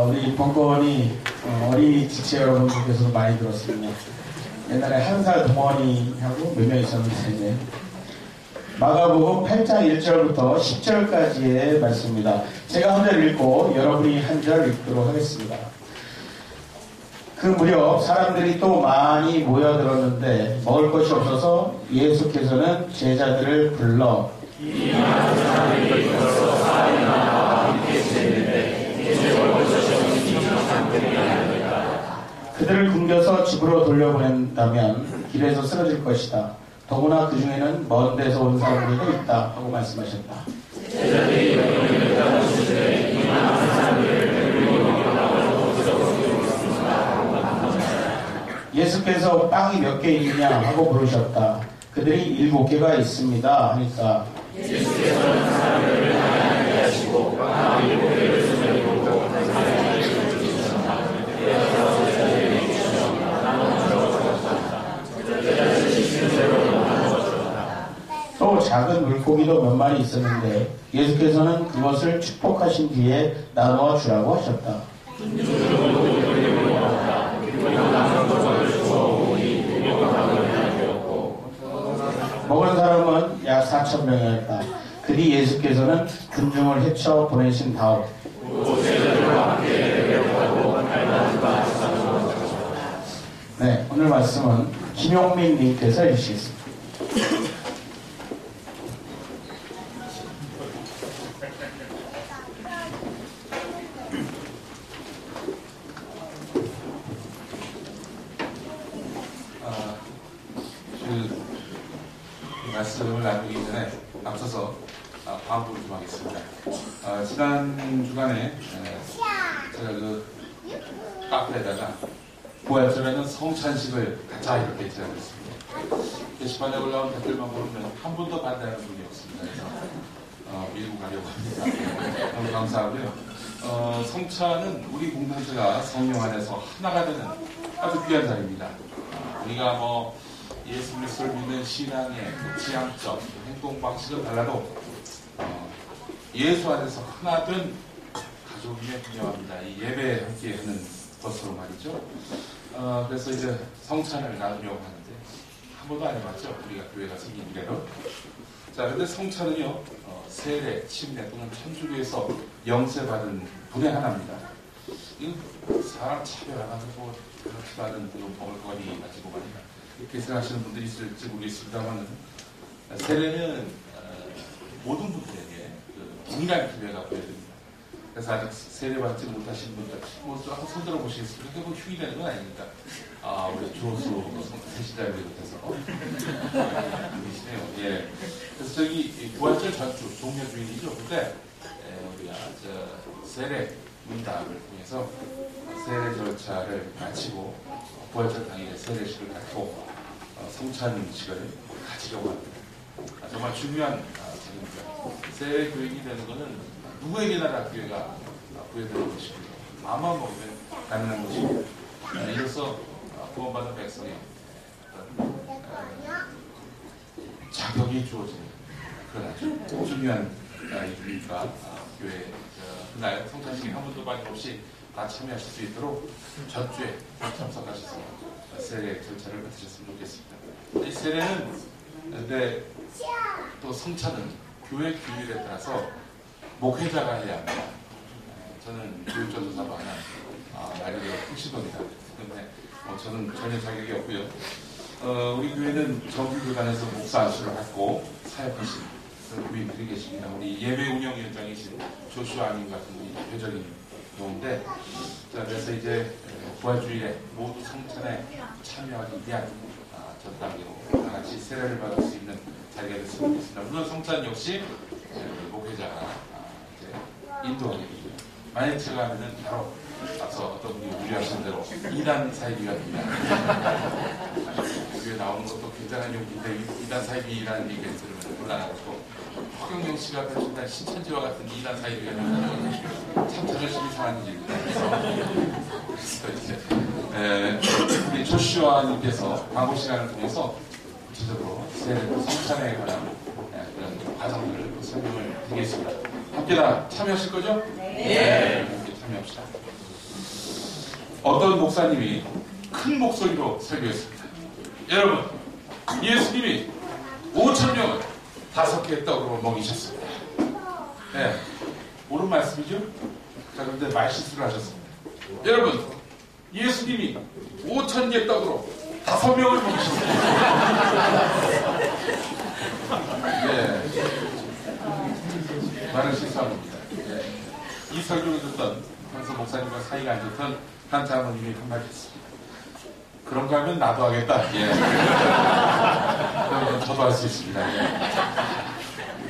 우리 벙커원이 어린이 지체 여러분들께서도 많이 들었습니다. 옛날에 한살 동원이하고 몇 명 있었는데 마가복음 8장 1절부터 10절까지의 말씀입니다. 제가 한 절 읽고 여러분이 한 절 읽도록 하겠습니다. 그 무렵 사람들이 또 많이 모여들었는데 먹을 것이 없어서 예수께서는 제자들을 불러 이 많은 사람들이 벌써 4일이나 나와 함께 지냈는데 이제 먹을 것이 없는 이런 사람들이 아닙니까? 그들을 굶겨서 집으로 돌려보낸다면 길에서 쓰러질 것이다. 더구나 그 중에는 먼 데서 온 사람들도 있다 하고 말씀하셨다. 제자들이 여기를 따라오시되 이 많은 사람들을 예수께서 빵이 몇 개 있느냐 하고 물으셨다. 그들이 7개가 있습니다 하니까 예수께서는 사람들을 하나님께 하시고 빵 7개를 주시고 또 작은 물고기도 몇 마리 있었는데 예수께서는 그것을 축복하신 뒤에 나누어 주라고 하셨다. 먹은 사람은 약 4,000명이었다. 그리 예수께서는 군중을 헤쳐 보내신 다음 네, 오늘 말씀은 김용민 님께서 해주시겠습니다. 말씀을 나누기 전에 앞서서 반복을 좀 하겠습니다. 지난 주간에 제가 그 카페에다가 부활절에는 성찬식을 갖자 이렇게 제안했습니다. 게시판에 올라온 댓글만 보면 한 분도 반대하는 분이 없습니다. 그래서 밀고 가려고 합니다. 너무 감사하고요. 성찬은 우리 공동체가 성령 안에서 하나가 되는 아주 귀한 자리입니다. 우리가 예수 그리스도를 믿는 신앙의 지향점, 행동 방식은 달라도 예수 안에서 하나 된 가족임에 분명합니다. 이 예배에 함께하는 것으로 말이죠. 그래서 이제 성찬을 나누려고 하는데 한 번도 안 해봤죠. 우리가 교회가 생긴 이래로. 자, 근데 성찬은요, 세례, 침례 또는 천주교에서 영세받은 분의 하나입니다. 이거 사람 차별하고 그렇지 않은 그런 먹을거리 가지고 말이야. 이렇게 생각하시는 분들이 있을지 모르겠습니다만, 세례는 모든 분들에게 동일한 기회가 보여집니다. 그래서 아직 세례받지 못하신 분들, 한번 손들어 보시겠습니까? 그게 뭐 휴일되는 건 아니니까. 우리 조수 세시자를 비롯해서. 계시네요. 예. 그래서 저기, 부활절 전주, 종료주일이죠. 그때, 우리가 세례 문답을 통해서 세례 절차를 마치고, 부활절 당일에 세례식을 갖고, 성찬식을 가지려고 합니다. 정말 중요한 장입니다. 세례 교육이 되는 것은 누구에게나 다 기회가 부여되는 것이고요. 마음만 먹으면 가능한 것이고, 이로써 구원받은 백성의 자격이 주어지는 그런 아주 중요한 일이니까 교회 그날 성찬식에 한 분도 빠짐없이 다 참여하실 수 있도록 전주에 참석하셔서 세례 절차를 받으셨으면 좋겠습니다. 이 세례는 근데 또 성찬은 교회 규율에 따라서 목회자가 해야 합니다. 저는 교육전도사로 하는 나리의 풍시도입니다. 때문에 저는 전혀 자격이 없고요. 우리 교회는 정규교단에서 목사 안수를 받고 사역하신 그런 교인들이 계십니다. 우리 예배 운영위원장이신 조슈아님 같은 분이 대표적인 경우인데, 자, 그래서 이제 부활주일에 모두 성찬에 참여하기 위한 전 단계로 다 같이 세례를 받을 수 있는 자리가 됐으면 좋겠습니다. 물론 성찬 역시 목회자가 이제 인도하게 되고요. 만약 제가 하면은 바로 앞서 어떤 분이 우려하신 대로 2단 사이비가 됩니다. 여기에 나오는 것도 굉장한 용기인데 2단 사이비라는 얘기를 들으면 곤란하고, 허경영 씨가 펼친단 신천지와 같은 2단 사이비가 되면 참 자존심이 상한 일입니다. 그래서 이제 우리 조슈아님께서 광고 시간을 통해서 구체적으로 세례 성찬에 관한 그런 과정들을 설명을 드리겠습니다. 함께 다 참여하실 거죠? 네. 함께 참여합시다. 어떤 목사님이 큰 목소리로 설교했습니다. 여러분, 예수님이 5,000명을 5개의 떡으로 먹이셨습니다. 네, 옳은 말씀이죠? 자, 그런데 말실수를 하셨습니다. 여러분, 예수님이 5,000개 떡으로 5명을 먹이셨습니다. 네, 많은 실수한 겁니다. 네. 이 설교를 듣던 평소 목사님과 사이가 안 좋던 한 장로님이 한마디 했습니다. 그런가 하면 나도 하겠다. 예. 그러면 저도 할 수 있습니다. 예.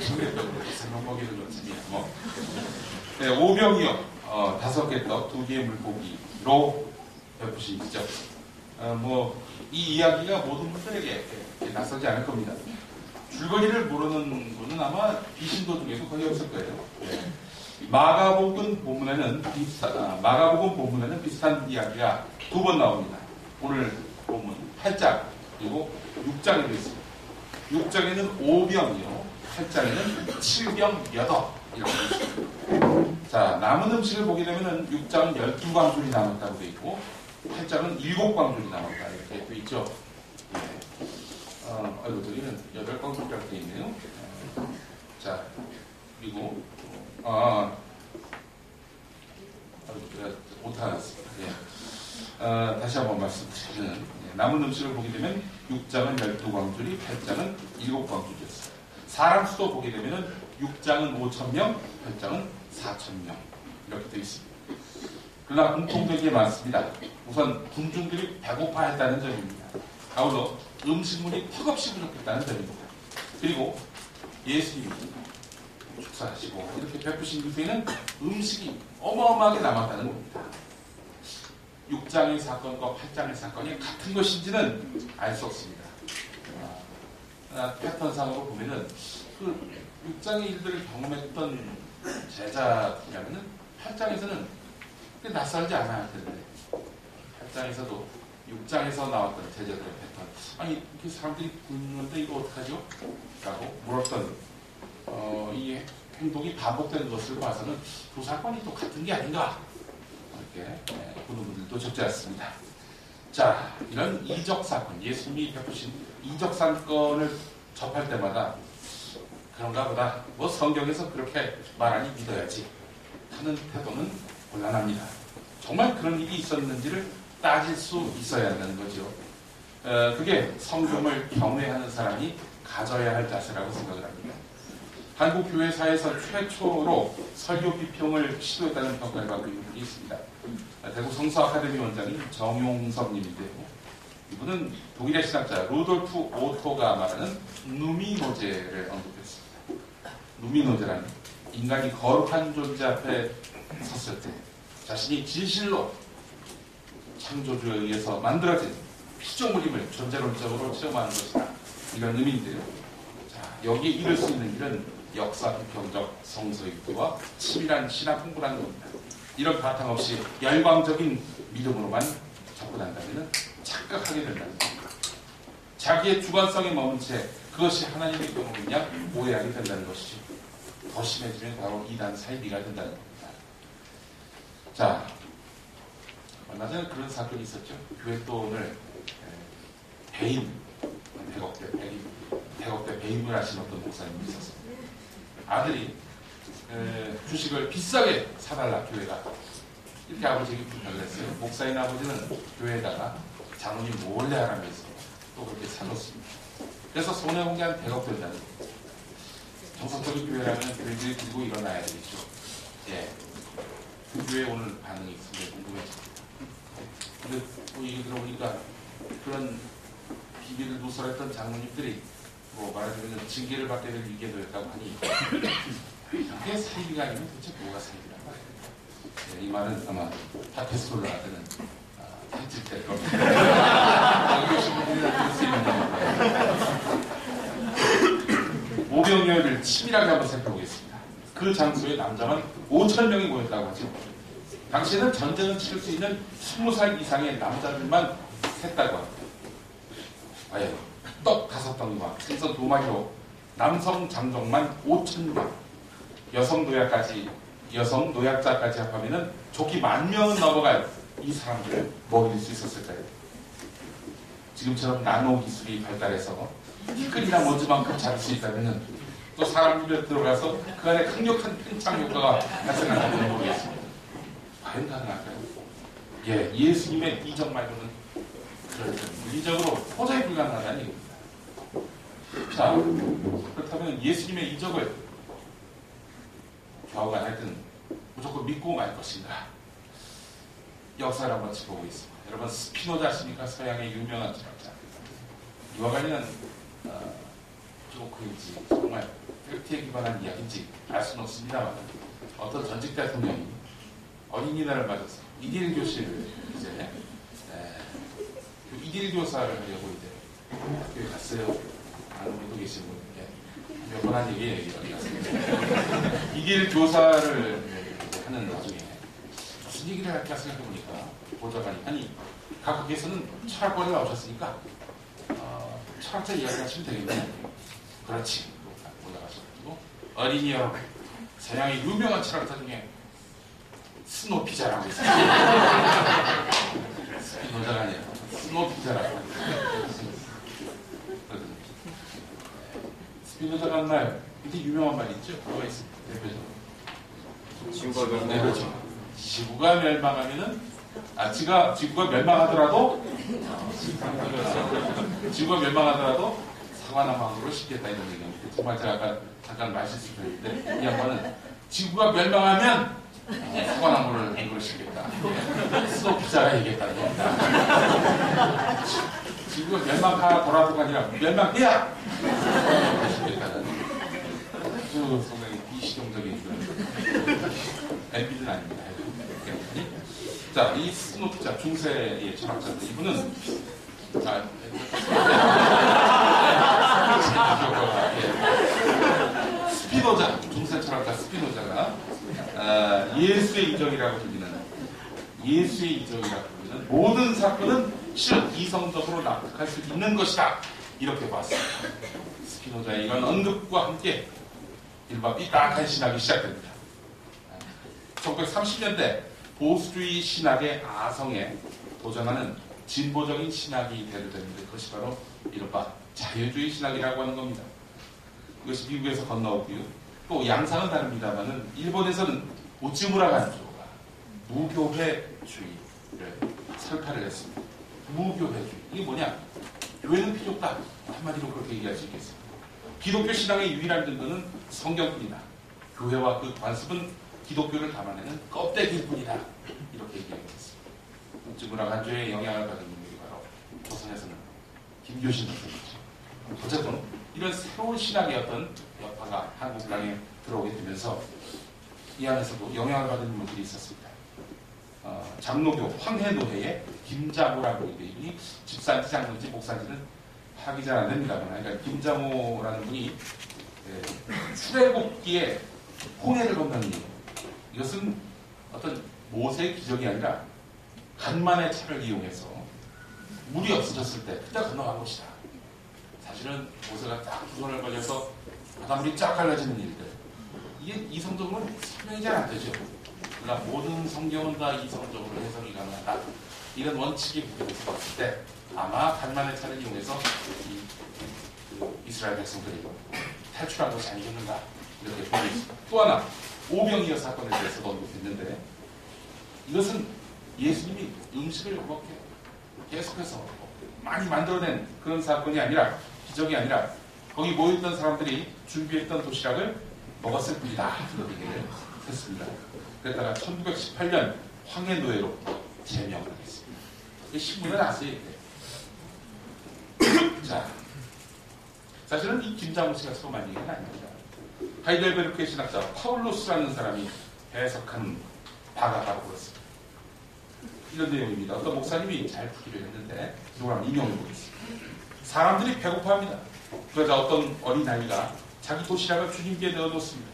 생각 먹이는 것입니다. 뭐. 네, 5병이요. 5개 떡, 2개의 물고기로 베푸시죠. 이 이야기가 모든 분들에게 낯설지 않을 겁니다. 줄거리를 모르는 분은 아마 비신도 중에도 거의 없을 거예요. 네. 마가복음 본문에는 비슷한 이야기가 2번 나옵니다. 오늘 본문 8장 그리고 6장에 되어 있습니다. 6장에는 5병이요, 8장에는 7병 8 이렇게 되어 있습니다. 자, 남은 음식을 보게 되면은 6장은 12광줄이 남았다고 되어 있고 8장은 7광줄이 남았다 이렇게 되어 있죠. 저기는 8광줄이라고 되어 있네요. 자, 그리고 못하겠습니다. 예. 다시 한번 말씀드리면 남은 음식을 보게 되면 6장은 12광줄이, 8장은 7광줄이었어요. 사람 수도 보게 되면 6장은 5,000명, 8장은 4,000명 이렇게 되어 있습니다. 그러나 공통된 게 많습니다. 우선 군중들이 배고파했다는 점입니다. 아울러 음식물이 턱없이 부족했다는 점입니다. 그리고 예수님이 축사하시고 이렇게 베푸신 이후에는 음식이 어마어마하게 남았다는 겁니다. 6장의 사건과 8장의 사건이 같은 것인지는 알 수 없습니다. 패턴상으로 보면은 그 6장의 일들을 경험했던 제자라면은 8장에서는 낯설지 않아야 할 텐데 8장에서도 6장에서 나왔던 제자들의 패턴, 아니 이렇게 사람들이 굶는데 이거 어떡하죠? 라고 물었던 이 행동이 반복되는 것을 봐서는 두 사건이 또 같은 게 아닌가 그렇게 보는 분들도 적지 않습니다. 자, 이런 이적 사건, 예수님이 베푸신 이적 사건을 접할 때마다 그런가 보다, 뭐 성경에서 그렇게 말하니 믿어야지 하는 태도는 곤란합니다. 정말 그런 일이 있었는지를 따질 수 있어야 한다는 거죠. 그게 성경을 경외하는 사람이 가져야 할 자세라고 생각을 합니다. 한국 교회사에서 최초로 설교 비평을 시도했다는 평가를 받고 있는 분이 있습니다. 대구 성서 아카데미 원장인 정용섭 님인데요. 이분은 독일의 신학자 루돌프 오토가 말하는 누미노제를 언급했습니다. 누미노제란 인간이 거룩한 존재 앞에 섰을 때 자신이 진실로 창조주에 의해서 만들어진 피조물임을 존재론적으로 체험하는 것이다. 이런 의미인데요. 자, 여기에 이를 수 있는 일은 역사 비평적 성서익도와 치밀한 신학 공부라는 겁니다. 이런 바탕 없이 열광적인 믿음으로만 접근한다면 착각하게 된다는 겁니다. 자기의 주관성에 머문 채 그것이 하나님의 경험이냐 오해하게 된다는 것이죠. 더 심해지면 바로 이단 사이비가 된다는 겁니다. 자, 얼마 전에 그런 사건이 있었죠. 교회돈을 배임, 100억대 배임을 하신 어떤 목사님이 있었습니다. 아들이 주식을 비싸게 사달라 교회가 이렇게 아버지에게 부탁을 했어요. 목사인 아버지는 교회에다가 장로님 몰래 하라면서 또 그렇게 사줬습니다. 그래서 손해본 게 한 100억 된다는 거예요. 정석적인 교회라면 교회들이 들고 일어나야 되겠죠. 예. 그 교회 오늘 반응이 있습니다. 궁금해집니다. 근데 뭐 얘기 들어보니까 그런 비밀을 누설했던 장로님들이 뭐 말하자면 징계를 받게 될 위기에도 했다고 하니 이게 사이비가 아니면 도대체 뭐가 사이비란 말이에요. 네, 이 말은 아마 팟캐스트 올라가는 편집될 겁니다. 여기 오신 분들은 들을 수 있는 겁니다. 모병여를 치밀하게 한번 살펴보겠습니다. 그 장소에 남자만 5,000명이 모였다고 하죠. 당시에는 전쟁을 치를 수 있는 20살 이상의 남자들만 했다고 합니다. 아예 떡 5덩이와 생선 2마리로 남성 장정만 5,000명, 여성 노약자까지 합하면은 조기 10,000명은 넘어갈 이 사람들을 먹일 수 있었을까요? 지금처럼 나노 기술이 발달해서 티끌이나 먼지만큼 잡을 수 있다면은 또 사람 입에 들어가서 그 안에 강력한 팽창 효과가 발생할지는 모르겠습니다. 과연 가능할까요? 예, 예수님의 이적 말고는 물리적으로 도저히 불가능하다는 얘기입니다. 자, 그렇다면 예수님의 이적을 좌우가 하여튼 무조건 믿고 말 것인가? 역사를 한번 짚어보고 있습니다. 여러분 스피노자 아십니까? 서양의 유명한 철학자. 이와 관련 조크인지 정말 팩트에 기반한 이야기인지 알 수는 없습니다만 어떤 전직 대통령이 어린이날을 맞아서 이딜 교실을 이제 이딜 교사를 하려고 이제 학교에 갔어요. 아는 분도 계시는 분인데 몇 번 한 얘기가 있습니다. 이딜 교사를 하는 와중에 무슨 얘기를 할까 생각해보니까 보좌관이 아니 각국에서는 철학과를 나오셨으니까 철학자 이야기 하시면 되겠네. 그렇지. 올라가셔가지고 어린이 여러분 서양의 유명한 철학자 중에 스노피자라고 있어요. 스피노자가 아니라 스노피자라고 스피노자가 한 말 이렇게 유명한 말 있죠? 뭐가 있습니다. 대표적으로 지구가 네, 그렇죠. 지구가 멸망하면은 지구가 멸망하더라도 지구가 멸망하더라도 사과나무로 심겠다 이런 얘기입니다. 정말 제가 아까 잠깐 말실수했는데 이 양반은 지구가 멸망하면 사과나무를 이걸 심겠다. 스노피자가 얘기했다는 겁니다. 지구가 멸망하더라도가 아니라 멸망해야 심겠다는 아주 상당히 비실용적인 그런 MB는 아닙니다. 자, 이 스노피자 중세의 철학자인데 이분은 스피노자 중세 철학자 스피노자가 예수의 이적이라고 불리는 모든 사건은 실 이성적으로 납득할 수 있는 것이다 이렇게 봤습니다. 스피노자의 이런 언급과 함께 일반 삐딱한 신학이 시작됩니다. 1930년대 보수주의 신학의 아성에 도전하는 진보적인 신학이 되어야 되는데 그것이 바로 이른바 자유주의 신학이라고 하는 겁니다. 이것이 미국에서 건너오고요. 또 양상은 다릅니다만은 일본에서는 우찌무라 간조가 무교회주의를 설파를 했습니다. 무교회주의. 이게 뭐냐? 교회는 필요 없다. 한마디로 그렇게 얘기할 수 있겠습니다. 기독교 신앙의 유일한 근거는 성경뿐이다. 교회와 그 관습은 기독교를 담아내는 껍데기일 뿐이다. 이렇게 얘기하겠습니다. 우찌무라 간조의 영향을 받은 인물이 바로 조선에서는 김교신 선생님이죠. 어쨌든 이런 새로운 신학의 어떤 여파가 한국 땅에 들어오게 되면서 이 안에서도 영향을 받은 인물들이 있었습니다. 장로교 황해노회의 김자모라고 이름이 집사인지 장로인지 목사인지는 파악이 잘 안 됩니다만, 그러니까 김자모라는 분이 출애굽기에 홍해를 건너는 이유, 이것은 어떤 모세의 기적이 아니라 간만의 차를 이용해서 물이 없어졌을 때 그냥 건너간 것이다. 사실은 모세가 딱 두 손을 걸려서 바닷물이 쫙 갈라지는 일들, 이게 이성적으로 설명이 잘 안 되죠. 그러나 모든 성경은 다 이성적으로 해석이 가능하다. 이런 원칙이 무대에서 봤을 때 아마 간만의 차를 이용해서 이스라엘 백성들이 탈출한 것이 아니겠는가 이렇게 보고 있습니다. 또 하나 오병이어 사건에 대해서도 언급했는데, 이것은 예수님이 음식을 그렇게 계속해서 많이 만들어낸 그런 사건이 아니라, 기적이 아니라 거기 모였던 사람들이 준비했던 도시락을 먹었을 뿐이다. 이렇게 얘기를 했습니다. 그랬다가 1918년 황해노예로 제명을 하겠습니다. 신문에 났어요. 자, 사실은 이 김장우 씨가 처음 한 얘기는 아닙니다. 하이델베르크의 신학자 파울루스라는 사람이 해석한 바가 바로 그렇습니다. 이런 내용입니다. 어떤 목사님이 잘 풀이를 했는데 누가 인용해 보겠습니다. 사람들이 배고파합니다. 그러자 어떤 어린아이가 자기 도시락을 주님께 넣어놓습니다.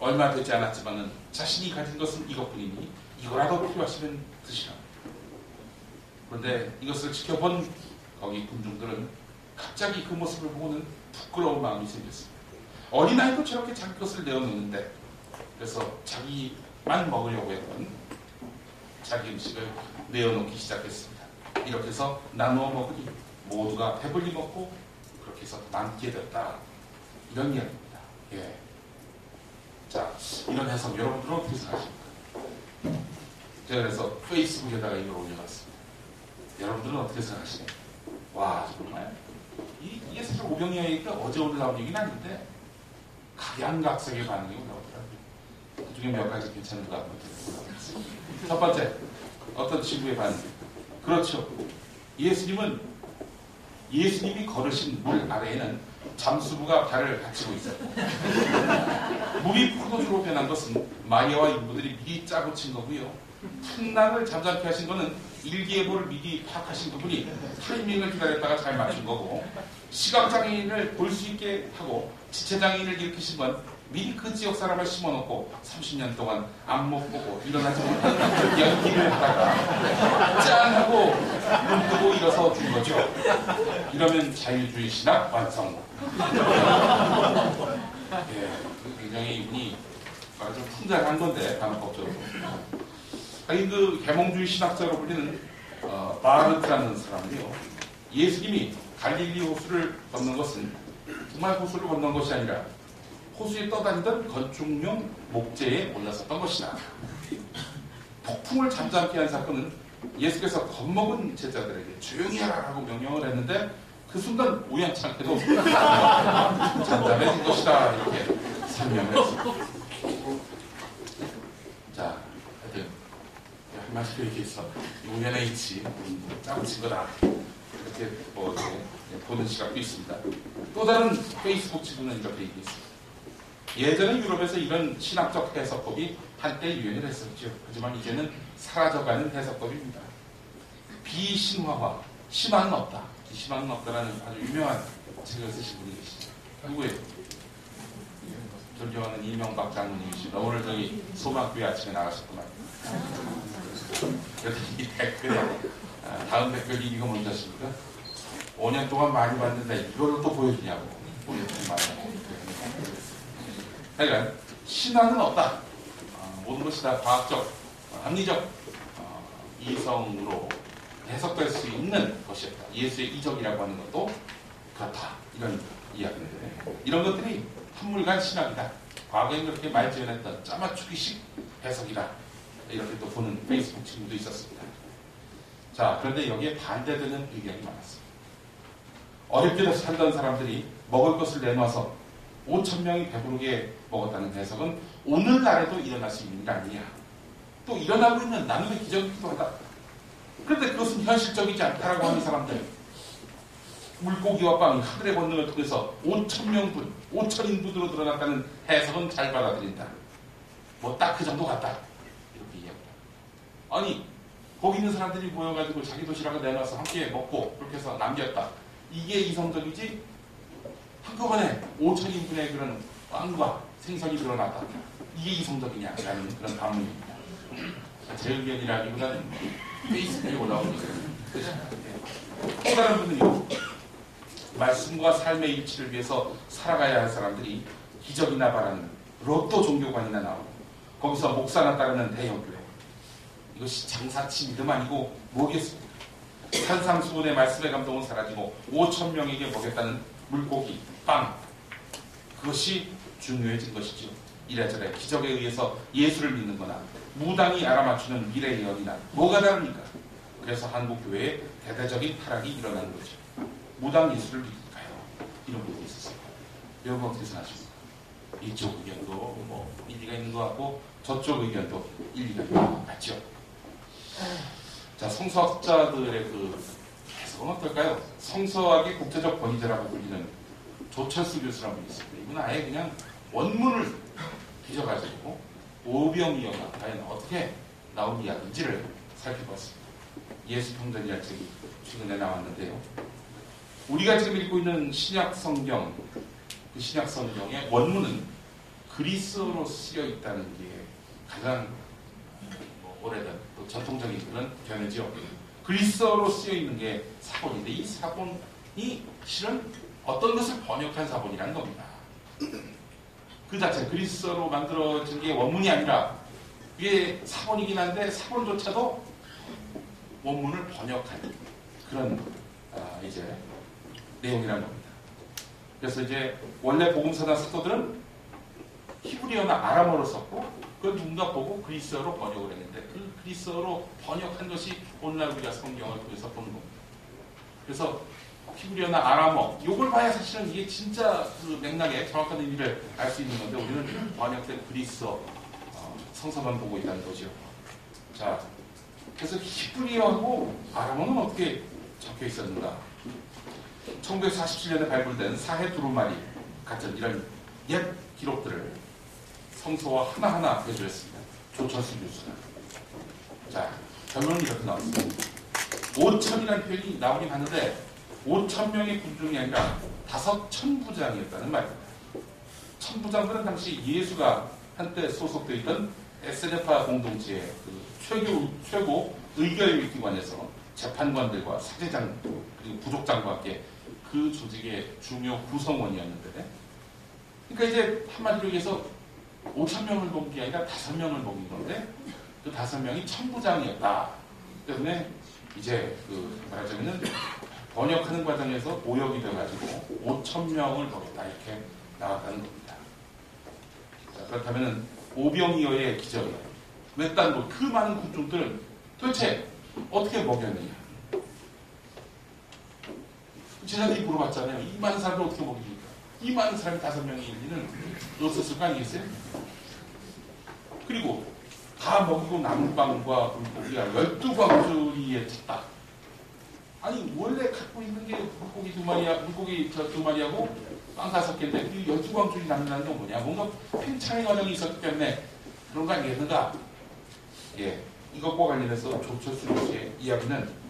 얼마 되지 않았지만은 자신이 가진 것은 이것뿐이니 이거라도 필요하시면 드시라. 그런데 이것을 지켜본 거기 군중들은 갑자기 그 모습을 보고는 부끄러운 마음이 생겼습니다. 어린아이도 저렇게 자기 것을 내어놓는데, 그래서 자기만 먹으려고 했던 자기 음식을 내어놓기 시작했습니다. 이렇게 해서 나누어 먹으니 모두가 배불리 먹고 그렇게 해서 남게 됐다. 이런 이야기입니다. 예. 자, 이런 해석 여러분들은 어떻게 생각하십니까? 제가 그래서 페이스북에다가 이걸 올려놨습니다. 여러분들은 어떻게 생각하시나요? 와, 정말 이게 사실 오병이어 얘기가 어제 오늘 나온 얘기는 아닌데 각양각색의 반응이 올라오더라고요. 그 중에 몇 가지 괜찮은 거 한번 들어보겠습니다. 첫 번째, 어떤 친구의 반응. 그렇죠. 예수님이 걸으신 물 아래에는 잠수부가 발을 받치고 있어요. 물이 포도주로 변한 것은 마리아와 인부들이 미리 짜고 친 거고요. 풍랑을 잠잠케 하신 거는 일기예보를 미리 파악하신 그분이 타이밍을 기다렸다가 잘 맞춘 거고, 시각장애인을 볼 수 있게 하고 지체장애인을 일으키신 건 미리 그 지역 사람을 심어놓고 30년 동안 안목 보고 일어나지 못한 연기를 하다가 짠 하고 눈 뜨고 일어서 준 거죠. 이러면 자유주의 신학 완성. 예, 굉장히 이분이 좀 풍자한 건데 반어법적으로. 아니 그 계몽주의 신학자로 불리는 바르트라는 사람이요. 예수님이 갈릴리 호수를 건넌 것은 정말 호수를 건넌 것이 아니라 호수에 떠다니던 건축용 목재에 올라섰던 것이다. 폭풍을 잠잠케 한 사건은 예수께서 겁먹은 제자들에게 조용히 하라고 명령을 했는데 그 순간 우연찮게도 잠잠해진 것이다. 이렇게 설명을 했습니다. 자, 하여튼 한마디로 얘기해서 우연의 이치, 짜고 친 거다. 이렇게 보는 시각도 있습니다. 또 다른 페이스북 친구는 이렇게 얘기했습니다. 예전에 유럽에서 이런 신학적 해석법이 한때 유행을 했었죠. 하지만 이제는 사라져가는 해석법입니다. 비신화화, 심화는 없다. 심화는 없다라는 아주 유명한 책을 쓰신 분이 계시죠. 누구예요? 존경하는 이명박 장로님이시죠. 오늘 저기 소망교회 아침에 나가셨구만. 그래서 이 댓글에 다음 댓글이 이거 뭔지 아십니까? 5년 동안 많이 봤는데 이거를 또 보여주냐고. 5년 동안 많이 봤는데. 그러니까 신화는 없다. 모든 것이 다 과학적 합리적 이성으로 해석될 수 있는 것이었다. 예수의 이적이라고 하는 것도 그렇다. 이런 이야기인데 이런 것들이 한물간 신학이다. 과거에 그렇게 말지어냈던 짜맞추기식 해석이다. 이렇게 또 보는 페이스북 친구도 있었습니다. 자, 그런데 여기에 반대되는 의견이 많았습니다. 어렵게 살던 사람들이 먹을 것을 내놔서 5,000명이 배부르게 먹었다는 해석은 오늘날에도 일어날 수 있는 게 아니냐. 또 일어나고 있는 나눔의 기적이기도 하다. 그런데 그것은 현실적이지 않다라고 하는 사람들, 물고기와 빵이 하늘의 권능을 통해서 5,000명분, 5,000인분으로 드러났다는 해석은 잘 받아들인다. 뭐 딱 그 정도 같다. 이렇게 이야기합니다. 아니, 거기 있는 사람들이 모여가지고 자기 도시락을 내놔서 함께 먹고 그렇게 해서 남겼다. 이게 이성적이지 한꺼번에 5,000인분의 그런 빵과 생선이 드러났다. 이게 이성적이냐라는 그런 반문입니다. 제 의견이라기보다는 페이스북에 올라온 거예요. 또 다른 분은요, 말씀과 삶의 일치를 위해서 살아가야 할 사람들이 기적이나 바라는 로또 종교관이나 나오고 거기서 목사나 따르는 대형교회, 이것이 장사치 믿음 아니고 뭐겠습니까? 산상수훈의 말씀의 감동은 사라지고 5,000명에게 먹였다는 물고기, 빵, 그것이 중요해진 것이죠. 이래저래 기적에 의해서 예수를 믿는 거나 무당이 알아맞추는 미래의 연이나 뭐가 다릅니까? 그래서 한국교회에 대대적인 타락이 일어나는 거죠. 무당 예수를 믿을까요? 이런 분이 있었어요. 여러분 어떻게 생각하십니까? 이쪽 의견도 뭐 일리가 있는 것 같고 저쪽 의견도 일리가 있는 것 같죠. 자, 성서학자들의 그 해석은 어떨까요? 성서학의 국제적 권위자라고 불리는 조철수 교수라는 분이 있습니다. 이분은 아예 그냥 원문을 뒤져가지고 오병이어가 과연 어떻게 나온 이야기인지를 살펴봤습니다. 예수평전이라는 책이 최근에 나왔는데요. 우리가 지금 읽고 있는 신약 성경, 그 신약 성경의 원문은 그리스어로 쓰여 있다는 게 가장 오래된 또 전통적인 그런 견해죠. 그리스어로 쓰여 있는 게 사본인데 이 사본이 실은 어떤 것을 번역한 사본이라는 겁니다. 그 자체 그리스어로 만들어진 게 원문이 아니라 이게 사본이긴 한데 사본조차도 원문을 번역한 그런 이제 내용이라는 겁니다. 그래서 이제 원래 복음서나 사도들은 히브리어나 아람어로 썼고 그걸 누군가 보고 그리스어로 번역을 했는데 그 그리스어로 번역한 것이 오늘날 우리가 성경을 통해서 보는 겁니다. 그래서 히브리어나 아람어 이걸 봐야 사실은 이게 진짜 그 맥락의 정확한 의미를 알 수 있는 건데 우리는 번역된 그리스어 성서만 보고 있다는 거죠. 자, 그래서 히브리어하고 아람어는 어떻게 적혀 있었는가? 1947년에 발굴된 사해 두루마리 같은 이런 옛 기록들을 성서와 하나하나 대조했습니다. 조철수 교수가. 자, 결론은 이렇게 나왔습니다. 5,000이라는 표현이 나오긴 하는데 5,000명의 군중이 아니라 5,000부장이었다는 말입니다. 천부장들은 당시 예수가 한때 소속되어 있던 에세네파 공동체의 그 최고 의결기관에서 재판관들과 사제장 그리고 부족장과 함께 그 조직의 중요 구성원이었는데, 그러니까 이제 한마디로 얘기해서 5,000명을 먹은 게 아니라 5명을 먹인 건데 그 5명이 천부장이었다. 때문에 이제 그 말하자면은 번역하는 과정에서 오역이 돼가지고 5,000명을 먹였다 이렇게 나왔다는 겁니다. 자, 그렇다면은 오병이어의 기적이에요. 외딴 그 많은 군중들은 도대체 어떻게 먹였느냐? 제자들이 물어봤잖아요. 이 많은 사람을 어떻게 먹입니까? 이 많은 사람이 5명이 일리는 없었을 거 아니겠어요? 그리고 다 먹이고 남은 빵과 물고기가 12광주리에 찼다. 아니 원래 갖고 있는 게 물고기 2마리하고 빵 5개인데 이 12광주리 남는다는 건 뭐냐? 뭔가 팽창의 과정이 있었기 때문에 그런 거 아니겠는가? 예, 이것과 관련해서 조철수 교수의 이야기는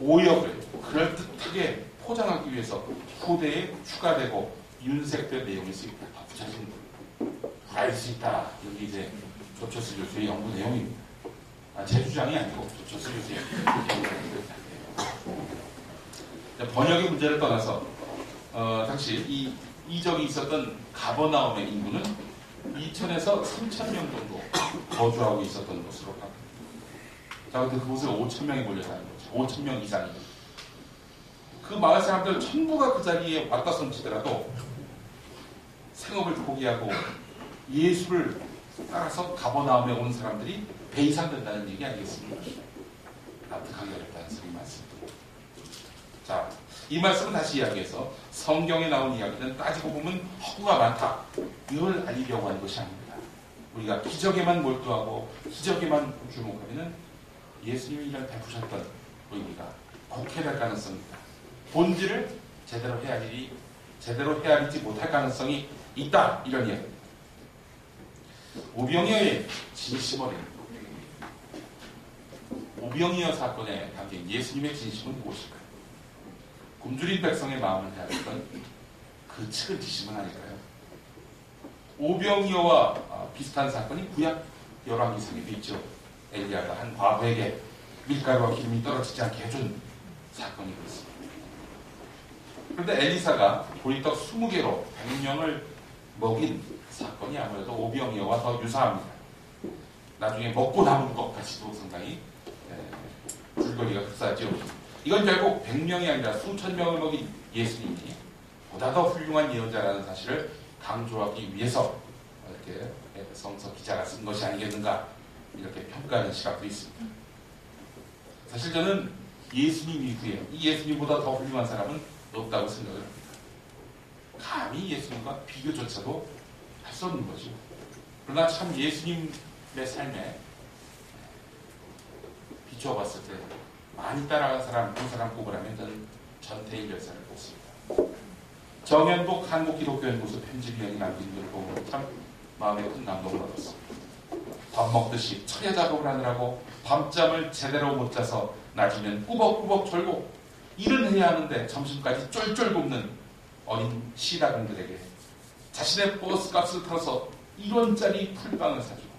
오역을 그럴듯하게 포장하기 위해서 후대에 추가되고 윤색된 내용일 수 있다. 붙여진 알 수 있다. 여기 이제 조철수 교수의 연구 내용입니다. 제 주장이 아니고 조철수 교수의 연구입니다. 번역의 문제를 떠나서 당시 이 이적이 있었던 가버나움의 인구는 2,000에서 3,000명 정도 거주하고 있었던 곳으로 바뀝니다. 자, 근데 그곳에 5,000명이 몰려다는 거죠. 5,000명 이상이. 그 마을 사람들 전부가 그 자리에 왔다 손치더라도 생업을 포기하고 예수를 따라서 가버나움에 온 사람들이 배 이상 된다는 얘기 아니겠습니까? 납득하기 어렵다는 소리 말씀입니다. 자, 이 말씀을 다시 이야기해서 성경에 나온 이야기는 따지고 보면 허구가 많다. 이걸 알리려고 하는 것이 아닙니다. 우리가 기적에만 몰두하고 기적에만 주목하면 예수님이 이런 베푸셨던 의미가 곡해될 가능성입니다. 본질을 제대로 헤아리지 못할 가능성이 있다. 이런 이야기입니다. 오병이어의 진심어린 오병이어 사건에 담긴 예수님의 진심은 무엇일까요? 굶주린 백성의 마음을 헤아렸던 그 측은지심은 아닐까요? 오병이어와 비슷한 사건이 구약 열왕기상에도 있죠. 엘리야가 한 과부에게 밀가루와 기름이 떨어지지 않게 해준 사건이 그렇습니다. 그런데 엘리사가 보리떡 20개로 100명을 먹인 사건이 아무래도 오병이어와 더 유사합니다. 나중에 먹고 남은 것까지도 상당히 줄거리가 흡사하죠. 이건 결국 100명이 아니라 수천 명을 먹인 예수님이 보다 더 훌륭한 예언자라는 사실을 강조하기 위해서 이렇게 성서 기자가 쓴 것이 아니겠는가 이렇게 평가하는 시각도 있습니다. 사실 저는 예수님 이후에 이 예수님보다 더 훌륭한 사람은 없다고 생각을 합니다. 감히 예수님과 비교조차도 할 수 없는 거죠. 그러나 참 예수님의 삶에 비추어 봤을 때 많이 따라간 사람, 두 사람 꼽으라면 저는 전태일 열사를 꼽습니다. 정연복 한국기독교연구소 편집위원이 남긴 글을 보고 참 마음에 큰 감동을 얻었습니다. 밥 먹듯이 철야 작업을 하느라고 밤잠을 제대로 못 자서 낮이면 꾸벅꾸벅 졸고 일은 해야 하는데 점심까지 쫄쫄 굶는 어린 시다공들에게 자신의 버스값을 털어서 1원짜리 풀빵을 사주고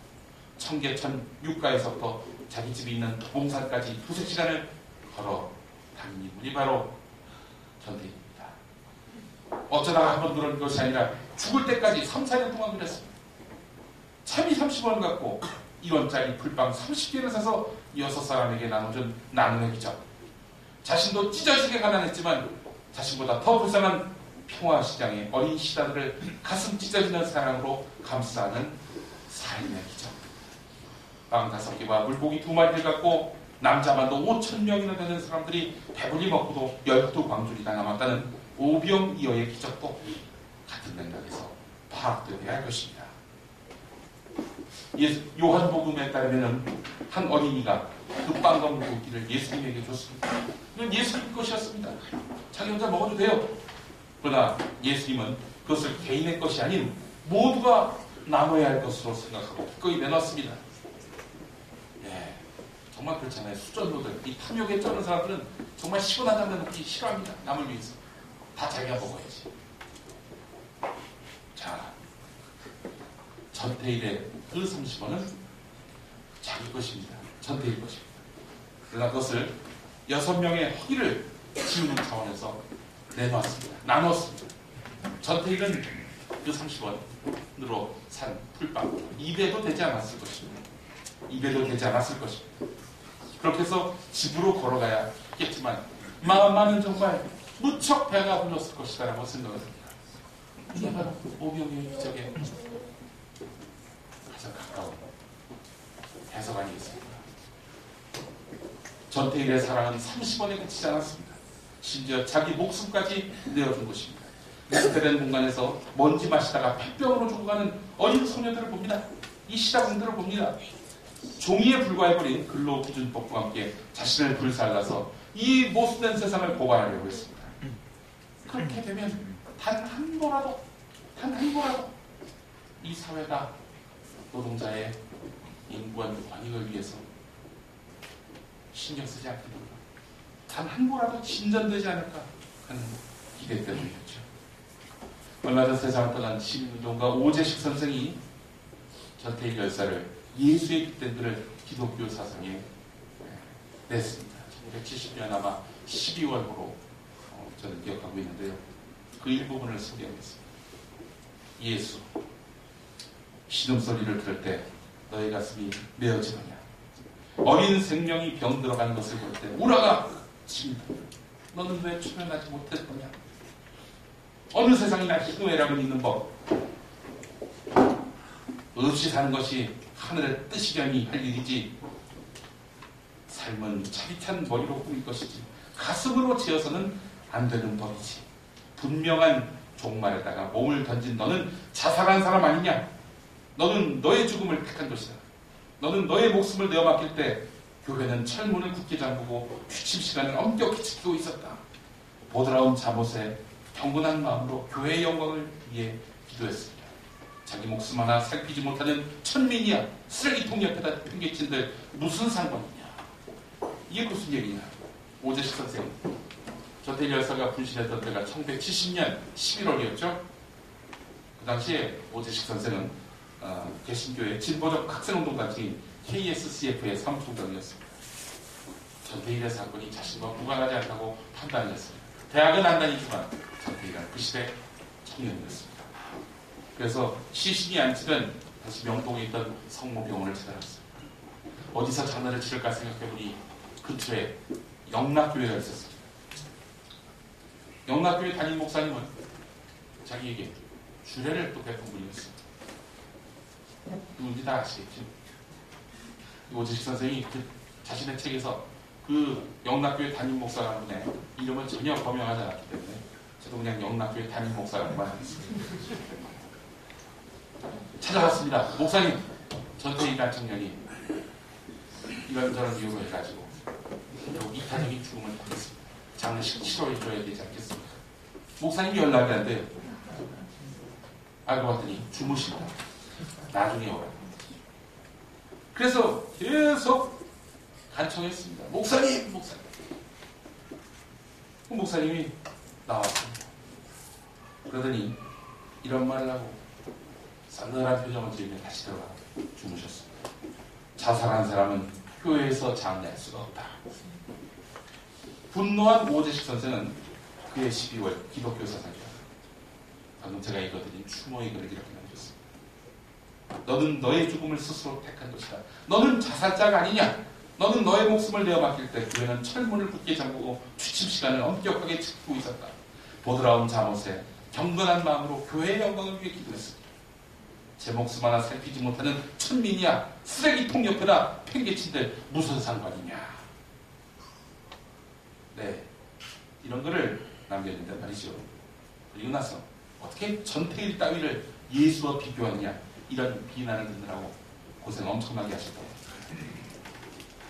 청계천 육가에서부터 자기 집이 있는 도봉산까지 2-3시간을 걸어 다닌 분이 바로 전태일입니다. 어쩌다가 한번 그런 것이 아니라 죽을 때까지 3-4년 동안 그랬습니다. 참이 30원 갖고 1원짜리 풀빵 30개를 사서 6사람에게 나눠준 나눔의 기적. 자신도 찢어지게 가난했지만 자신보다 더 불쌍한 평화시장의 어린 시다들을 가슴 찢어지는 사랑으로 감싸는 삶의 기적. 빵 5개와 물고기 2마리를 갖고 남자만도 5,000명이나 되는 사람들이 배불리 먹고도 12광줄이 다 남았다는 오병이어의 기적도 같은 맥락에서 파악되어야 할 것입니다. 요한복음에 따르면 한 어린이가 그 빵과 물고기를 예수님에게 줬습니다. 이건 예수님 것이었습니다. 자기 혼자 먹어도 돼요. 그러나 예수님은 그것을 개인의 것이 아닌 모두가 나눠야 할 것으로 생각하고 기꺼이 내놨습니다. 예, 정말 그렇잖아요. 수전도들, 이 탐욕에 쩌는 사람들은 정말 10원 한 장면 먹기 싫어합니다. 남을 위해서. 다 자기가 먹어야지. 자, 전태일의 그 30원은 자기 것입니다. 전태일 것입니다. 그러나 그것을 6명의 허기를 지우는 차원에서 내놓았습니다. 나눴습니다. 전태일은 그 30원으로 산 풀빵 2배도 되지 않았을 것입니다. 2배도 되지 않았을 것입니다. 그렇게 해서 집으로 걸어가야 했겠지만 마음만은 정말 무척 배가 불렀을 것이다 라고 생각을 합니다. 이게 바로 오병이어의 기적에 가장 가까운 해석 아니겠습니까? 전태일의 사랑은 30원에 그치지 않았습니다. 심지어 자기 목숨까지 내어준 것입니다. 밀폐된 공간에서 먼지 마시다가 폐병으로 죽어가는 어린 소녀들을 봅니다. 이 시다공들을 봅니다. 종이에 불과해버린 근로기준법과 함께 자신을 불살라서 이 모순된 세상을 고발하려고 했습니다. 그렇게 되면 단 한 번라도 이 사회가 노동자의 인권 권익을 위해서 신경 쓰지 않겠는가, 단 한 번라도 진전되지 않을까 하는 기대 때문이었죠. 얼마 전 세상을 떠난 시민운동가 오재식 선생이 전태일 열사를 예수의 깃든 글을 기독교 사상에 냈습니다. 1970년 아마 12월호로 저는 기억하고 있는데요. 그 일부분을 소개하겠습니다. 예수, 신음소리를 들을 때 너의 가슴이 메어지느냐. 어린 생명이 병들어가는 것을 볼 때 우라가 칩니다. 너는 왜 초면하지 못했느냐. 어느 세상이나 희노애락은 있는 법. 없이 사는 것이 하늘의 뜻이려니 할 일이지. 삶은 차비찬 머리로 꾸밀 것이지 가슴으로 지어서는 안 되는 법이지. 분명한 종말에다가 몸을 던진 너는 자살한 사람 아니냐. 너는 너의 죽음을 택한 것이다. 너는 너의 목숨을 내어 맡길 때 교회는 철문을 굳게 잠그고 취침 시간을 엄격히 지키고 있었다. 보드라운 잠옷에 경건한 마음으로 교회의 영광을 위해 기도했습니다. 자기 목숨 하나 살피지 못하는 천민이야. 쓰레기통 옆에다 팽개친들 무슨 상관이냐. 이게 무슨 얘기냐. 오재식 선생, 전태일 열사가 분신했던 때가 1970년 11월이었죠. 그 당시에 오재식 선생은 개신교의 진보적 학생운동단체인 KSCF의 사무총장이었습니다. 전태일의 사건이 자신과 무관하지 않다고 판단했습니다. 대학은 안 다니지만 전태일은 그 시대 청년이었습니다. 그래서 시신이 안치던 다시 명동에 있던 성모병원을 찾아갔습니다. 어디서 장례를 치를까 생각해보니 근처에 영락교회가 있었습니다. 영락교회 담임 목사님은 자기에게 주례를 또 베푼 분이었습니다. 누군지 다 아시겠죠? 오재식 선생이 자신의 책에서 그 영락교회 담임 목사라는 분의 이름을 전혀 범용하지 않았기 때문에 저도 그냥 영락교회 담임 목사라고만 하겠습니다. 찾아갔습니다. 목사님, 전태일이라는 청년이 이런저런 이유로 해가지고 이타적인 죽음을 당했습니다. 장례식 치러줘야 되지 않겠습니까? 목사님이 연락이 안 돼요. 알고 봤더니 주무신다. 나중에 오라. 그래서 계속 간청했습니다. 목사님! 목사님! 목사님이 나왔습니다. 그러더니 이런 말을 하고 싸늘한 표정을 지으며 다시 들어가 주무셨습니다. 자살한 사람은 교회에서 장례할 수가 없다. 분노한 오재식 선생은 그해 12월 기독교 사상이다. 방금 제가 읽어드린 추모의 글을 이렇게 남겼습니다. 너는 너의 죽음을 스스로 택한 것이다. 너는 자살자가 아니냐. 너는 너의 목숨을 내어 맡길 때 교회는 철문을 굳게 잠그고 취침 시간을 엄격하게 지키고 있었다. 보드라운 잠옷에 경건한 마음으로 교회의 영광을 위해 기도했습니다. 제 목숨 하나 살피지 못하는 천민이야. 쓰레기통 옆에다 팽개친들 무슨 상관이냐. 네, 이런 글을 남겼는데 말이죠. 그리고 나서 어떻게 전태일 따위를 예수와 비교하느냐, 이런 비난을 듣느라고 고생 엄청나게 하셨다고.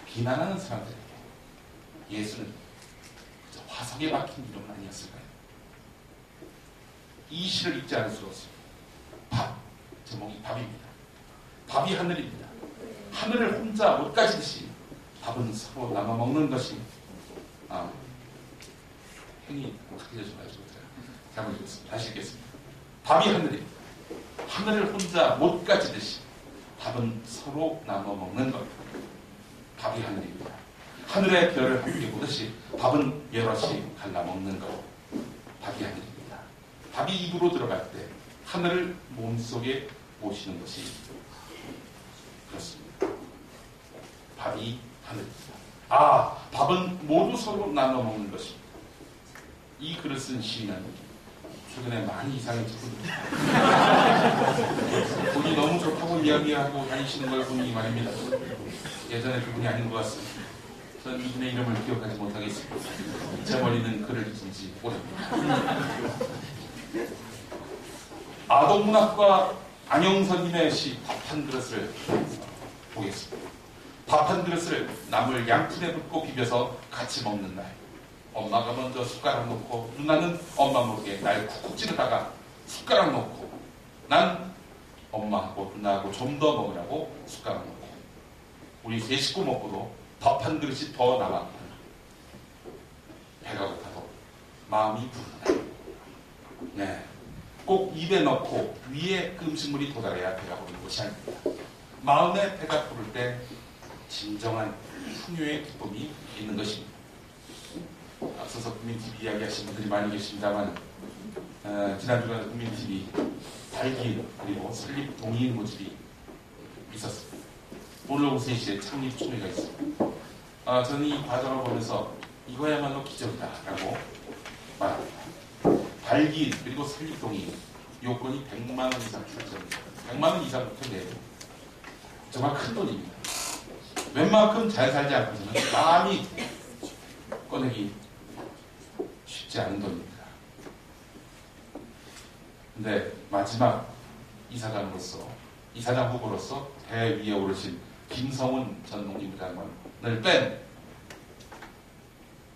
비난하는 사람들에게 예수는 화석에 박힌 이름은 아니었을까요? 이 시를 읽지 않을 수가 없습니다. 밥, 제목이 밥입니다. 밥이 하늘입니다. 하늘을 혼자 못 가지듯이 밥은 서로 나눠 먹는 것이 행위 어떻게 되지 말죠. 잘못 읽었습니다. 다시 읽겠습니다. 밥이 하늘입니다. 하늘을 혼자 못 가지듯이 밥은 서로 나눠 먹는 것. 밥이 하늘입니다. 하늘의 별을 함께 보듯이 밥은 여럿이 갈라 먹는 것. 밥이 하늘입니다. 밥이 입으로 들어갈 때 하늘을 몸속에 모시는 것이 그렇습니다. 밥이 하늘입니다. 밥은 모두 서로 나눠 먹는 것입니다. 이 글을 쓴 시인은 최근에 많이 이상해졌습니다. 돈이 너무 좋다고 이야기하고 다니시는 걸 보니 말입니다. 예전에 그분이 아닌 것 같습니다. 저는 이분의 이름을 기억하지 못하겠습니다. 제 머리는 글을 읽은 지 오래입니다. 아동문학과 안영선님의 시 밥 한 그릇을 보겠습니다. 밥 한 그릇을 나물 양푼에 붓고 비벼서 같이 먹는 날, 엄마가 먼저 숟가락 놓고 누나는 엄마 모르게 날 쿡쿡 찌르다가 숟가락 놓고 난 엄마하고 누나하고 좀 더 먹으라고 숟가락 놓고 우리 세 식구 먹고도 밥 한 그릇이 더 남았다. 배가 고파도 마음이 부르다. 네, 꼭 입에 넣고 위에 그 음식물이 도달해야 배가 부르는 것이 아닙니다. 마음에 배가 부를 때 진정한 풍요의 기쁨이 있는 것입니다. 앞서서 국민TV 이야기하신 분들이 많이 계십니다만 지난 주간 국민TV 발기인 그리고 설립 동의인 모집이 있었습니다. 오늘 오후 3시에 창립 총회가 있습니다. 저는 이 과정을 보면서 이거야말로 기적이다라고 말합니다. 발기인 그리고 설립 동의인 요건이 100만 원 이상 출자입니다. 100만 원 이상부터 내요. 정말 큰 돈입니다. 웬만큼 잘 살지 않고서는 마음이 꺼내기 쉽지 않은 돈입니다. 근데 마지막 이사장 후보로서 대위에 오르신 김성훈 전 농림부 장관을 뺀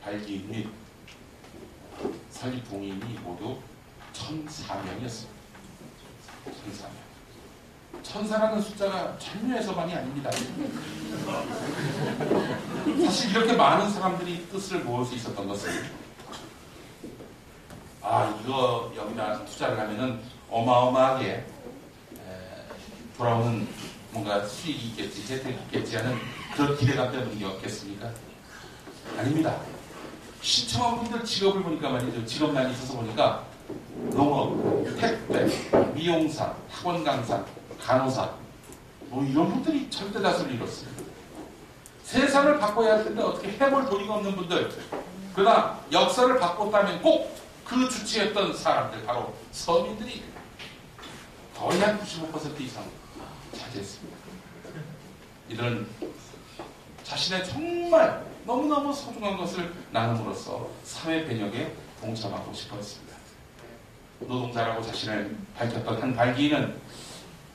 발기인 및 설립 동의인이 모두 1,004명이었습니다. 1,004명. 1,004라는 숫자가 천류에서만이 아닙니다. 사실 이렇게 많은 사람들이 뜻을 모을 수 있었던 것은 이거 여기다 투자를 하면은 어마어마하게 돌아오는 뭔가 수익이 있겠지, 혜택이 있겠지 하는 그런 기대감 때문이었겠습니까? 아닙니다. 신청한 분들 직업을 보니까 말이죠. 직업란이 있어서 보니까 농업, 택배, 미용사, 학원 강사, 간호사 뭐 이런 분들이 절대 다수를 이뤘습니다. 세상을 바꿔야 할 텐데 어떻게 해볼 도리가 없는 분들, 그러나 역사를 바꿨다면 꼭 그 주치했던 사람들, 바로 서민들이 거의 한 95% 이상 차지했습니다. 이런 자신의 정말 너무너무 소중한 것을 나눔으로써 사회 변혁에 동참하고 싶어 했습니다. 노동자라고 자신을 밝혔던 한 발기인은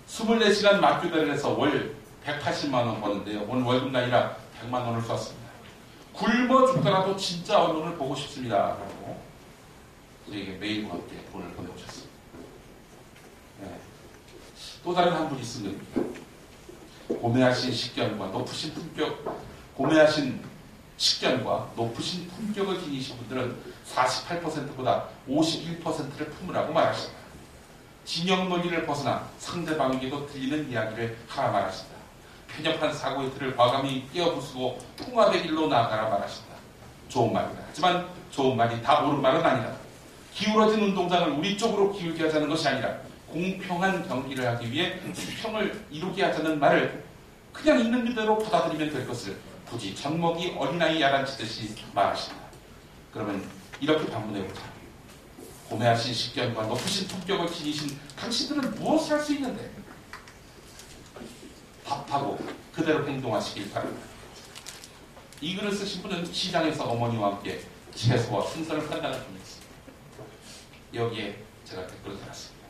24시간 맞교대를 해서 월 180만 원 버는데요. 오늘 월급 나이라 100만 원을 썼습니다. 굶어 죽더라도 진짜 언론을 보고 싶습니다. 라고 저에게 메일과 함께 돈을 보내주셨습니다. 네. 또 다른 한 분이 쓴 겁니다. 고매하신 식견과 높으신 품격을 지니신 분들은 48%보다 51%를 품으라고 말하신다. 진영 논리를 벗어나 상대방에게도 들리는 이야기를 하라 말하신다. 편협한 사고의 틀을 과감히 깨어부수고 통합의 길로 나아가라 말하신다. 좋은 말이다. 하지만 좋은 말이 다 옳은 말은 아니다. 기울어진 운동장을 우리 쪽으로 기울게 하자는 것이 아니라 공평한 경기를 하기 위해 수평을 이루게 하자는 말을 그냥 있는 그대로 받아들이면 될 것을 굳이 젖먹이 어린아이 야단치듯이 말하신다. 그러면 이렇게 반문해보자. 고매하신 식견과 높으신 품격을 지니신 당신들은 무엇을 할 수 있는데? 답하고 그대로 행동하시길 바랍니다. 이 글을 쓰신 분은 시장에서 어머니와 함께 채소와 생선을 판단할 분이었습니다. 여기에 제가 댓글을 달았습니다.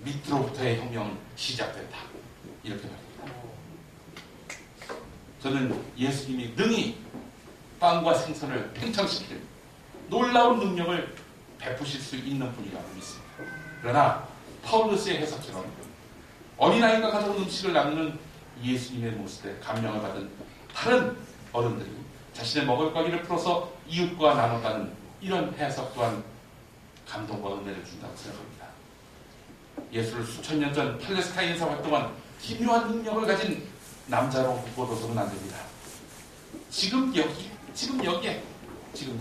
밑으로부터의 혁명은 시작된다. 이렇게 말입니다. 저는 예수님이 능히 빵과 생선을 팽창시킬 놀라운 능력을 베푸실 수 있는 분이라고 믿습니다. 그러나 파울루스의 해석처럼 어린아이가 가져온 음식을 나누는 예수님의 모습에 감명을 받은 다른 어른들이 자신의 먹을거리를 풀어서 이웃과 나눴다는 이런 해석 또한 감동과 은혜를 준다고 생각합니다. 예수를 수천 년 전 팔레스타인에서 활동한 기묘한 능력을 가진 남자로 묶어둬서는 안 됩니다. 지금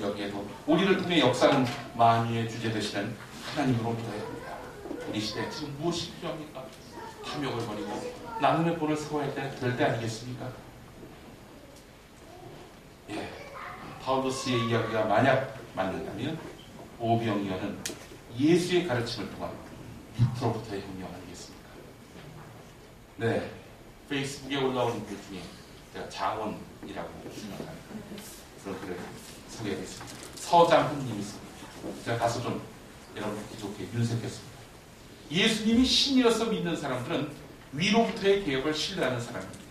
여기에도 우리를 통해 역사는 만유의 주제 되시는 하나님으로 믿어야 합니다. 우리 시대에 지금 무엇이 필요합니까? 탐욕을 버리고 나눔의 본을 세워야 될 때 아니겠습니까? 예, 파울루스의 이야기가 만약 맞는다면 오병이어는 예수의 가르침을 통한 밑으로부터의 혁명 아니겠습니까? 네, 페이스북에 올라온 글 중에 제가 장원이라고 생각하는 그런 글을 소개하겠습니다. 서장훈님이 씁니다. 제가 다소 좀 여러분께 좋게 윤색했습니다. 예수님이 신이어서 믿는 사람들은 위로부터의 개혁을 신뢰하는 사람입니다.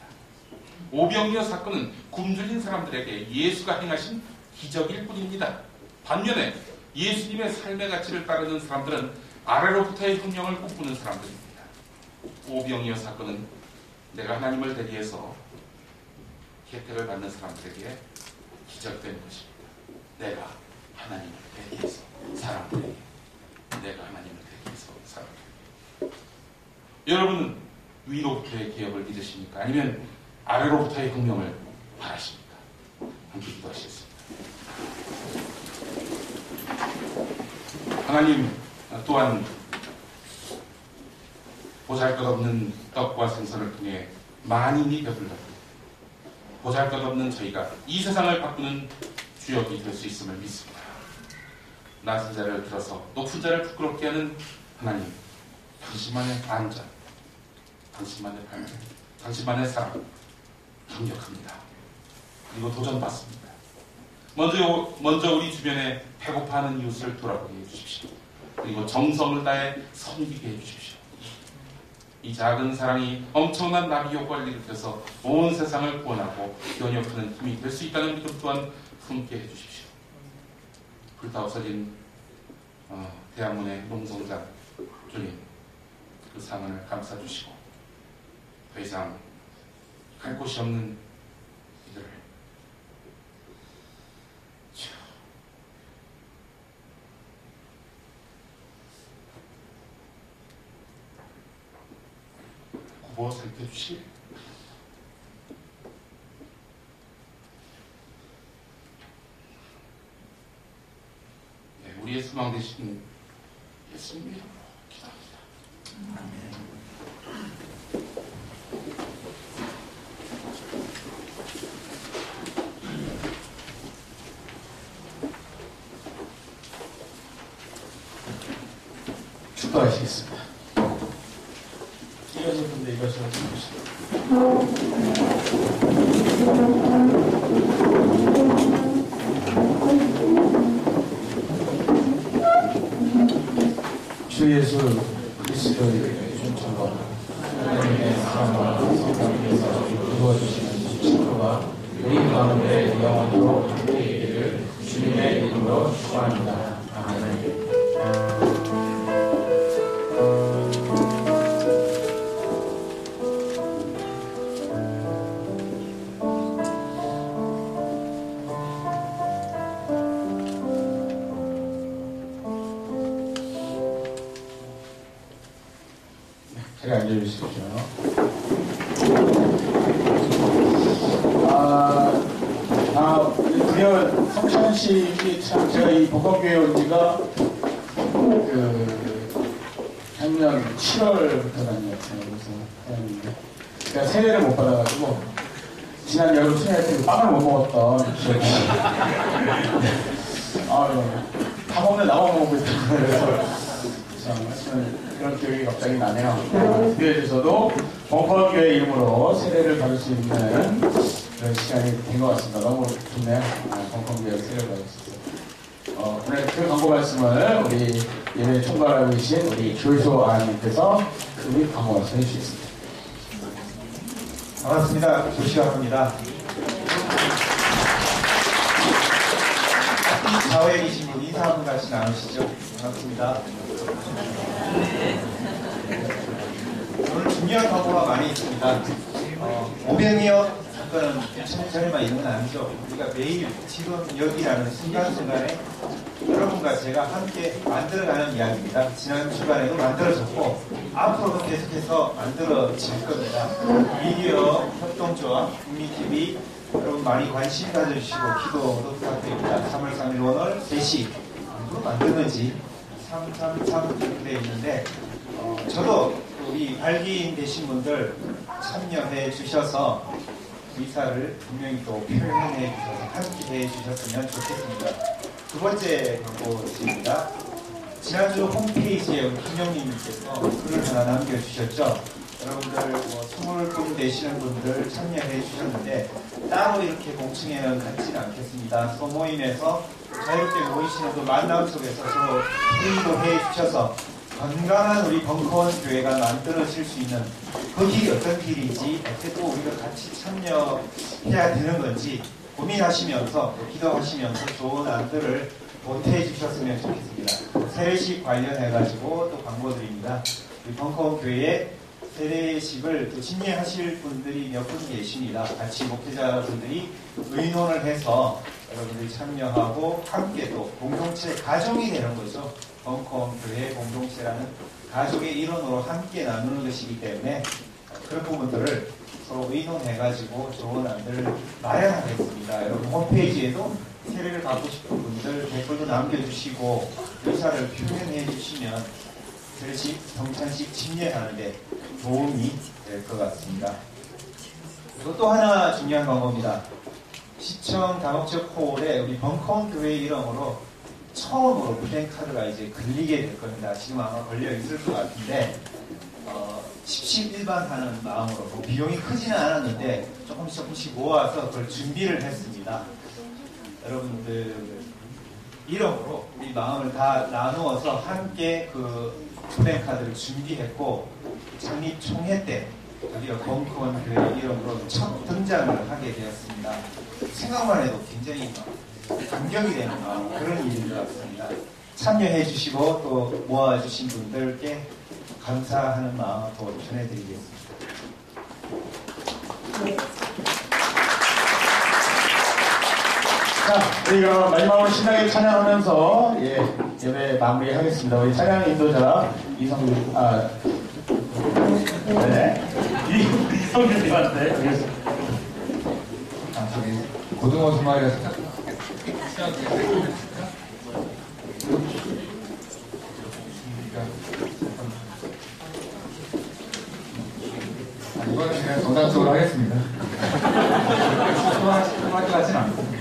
오병이어 사건은 굶주린 사람들에게 예수가 행하신 기적일 뿐입니다. 반면에 예수님의 삶의 가치를 따르는 사람들은 아래로부터의 혁명을 꿈꾸는 사람들입니다. 오병이어 사건은 내가 하나님을 대리해서 혜택을 받는 사람들에게 기적된 것입니다. 내가 하나님을 대리해서 사람들에게, 내가 하나님을 대리해서 사람들에게. 여러분은 위로부터의 개혁을 믿으십니까? 아니면 아래로부터의 혁명을 바라십니까? 함께 기도하시겠습니다. 하나님, 또한 보잘것없는 떡과 생선을 통해 만인이 배불렀고 보잘것없는 저희가 이 세상을 바꾸는 주역이 될 수 있음을 믿습니다. 낮은 자를 들어서 높은 자를 부끄럽게 하는 하나님, 당신만의 안전, 당신만의 발견, 당신만의 사랑 감격합니다. 그리고 도전받습니다. 먼저 우리 주변에 배고파하는 이웃을 돌아보게 해주십시오. 그리고 정성을 다해 섬기게 해주십시오. 이 작은 사랑이 엄청난 나비 효과를 일으켜서 온 세상을 구원하고 변혁하는 힘이 될 수 있다는 믿음 또한 품게 해주십시오. 불타 없어진 대학문의 농성장 주님, 그 상흔을 감싸주시고 더 이상 갈 곳이 없는 이들을 굽어 살펴주실 우리의 소망 되신 예수님 이름으로 기도합니다. 아멘. 축도하시겠습니다. 이것을 근데 이것을 주십시오. 주 예수 그리스도의 존처와 하나님의 사랑과 성령께서 이루어주시는 축복과 우리 가운데 영원토록 함께 있기를 주님의 이름으로 축원합니다. 아멘. 제가 앉아주십시오. 드디어 성찬식이 참 제가 이 복원교회 온 지가 작년 7월부터 다녔어요. 그래서 제가 세례를 못 받아가지고 지난 여름 수련회 때 빵을 못 먹었던 기억이 다 먹는 나만 먹고 있다고 그래서 그런 기억이 갑자기 나네요. 교회에서도 벙커교회 이름으로 세례를 받을 수 있는 그런 시간이 된 것 같습니다. 너무 좋네요. 벙커교회 세례를 받을 수 있어요. 오늘 그 광고 말씀을 우리 예배 총괄하고 계신 우리 조효소 아님께서 그 광고 말씀 해주시겠습니다. 반갑습니다. 조시가 합니다. 좌우에 계신 분 인사 한 분 같이 나누시죠. 반갑습니다. 오늘 중요한 광고가 많이 있습니다. 500여 사건은 천천히만 있는 건 아니죠. 우리가 매일 지금 여기라는 순간순간에 여러분과 제가 함께 만들어가는 이야기입니다. 지난 주간에도 만들어졌고 앞으로도 계속해서 만들어질 겁니다. 미디어 협동조합, 국민TV 여러분 많이 관심 가져주시고 기도도 부탁드립니다. 3월 3일 오늘 3시 누구 만드는지 333 되어 있는데 저도 우리 발기인 되신 분들 참여해 주셔서 의사를 분명히 또 표현해 주셔서 함께 해 주셨으면 좋겠습니다. 두 번째 광고입니다. 지난주 홈페이지에 우리 김영님께서 글을 하나 남겨주셨죠. 여러분들 20분 되시는 분들 참여해 주셨는데 따로 이렇게 공층에는 갖지는 않겠습니다. 소모임에서 자유롭게 모이시는 그 만남 속에서 서로 회의도 해 주셔서 건강한 우리 벙커원 교회가 만들어질 수 있는 그 길이 어떤 길인지 어떻게 또 우리가 같이 참여해야 되는 건지 고민하시면서 기도하시면서 좋은 안들을 보태해 주셨으면 좋겠습니다. 세례식 관련해가지고 또 광고드립니다. 우리 벙커원 교회에 세례식을 또 진행하실 분들이 몇 분 계십니다. 같이 목회자분들이 의논을 해서 여러분들이 참여하고 함께 또 공동체 가족이 되는 거죠. 벙커원 교회 공동체라는 가족의 일원으로 함께 나누는 것이기 때문에 그런 부분들을 서로 의논해가지고 좋은 안들을 마련하겠습니다. 여러분 홈페이지에도 세례를 받고 싶은 분들 댓글도 남겨주시고 의사를 표현해 주시면 성찬식 침례하는데 도움이 될 것 같습니다. 그리고 또 하나 중요한 방법입니다. 시청 다목적 홀에 우리 벙커원 교회 이름으로 처음으로 플랜카드가 이제 걸리게 될 겁니다. 지금 아마 걸려 있을 것 같은데 십시일반하는 마음으로 비용이 크지는 않았는데 조금씩 모아서 그걸 준비를 했습니다. 여러분들 이름으로 우리 마음을 다 나누어서 함께 그 플랜카드를 준비했고 창립 총회 때 우리가 벙커원 교회 이름으로 첫 등장을 하게 되었습니다. 생각만 해도 굉장히 감격이 되는 그런 일인 것 같습니다. 참여해 주시고 또 모아주신 분들께 감사하는 마음으로 전해드리겠습니다. 자, 우리가 마지막으로 신나게 찬양하면서 예배 마무리하겠습니다. 우리 찬양 인도자 이성규, 이성규님한테 저기 고등어 주말에서 이거는 그냥 정상적으로 하겠습니다. 수고할 것 같진 않습니다.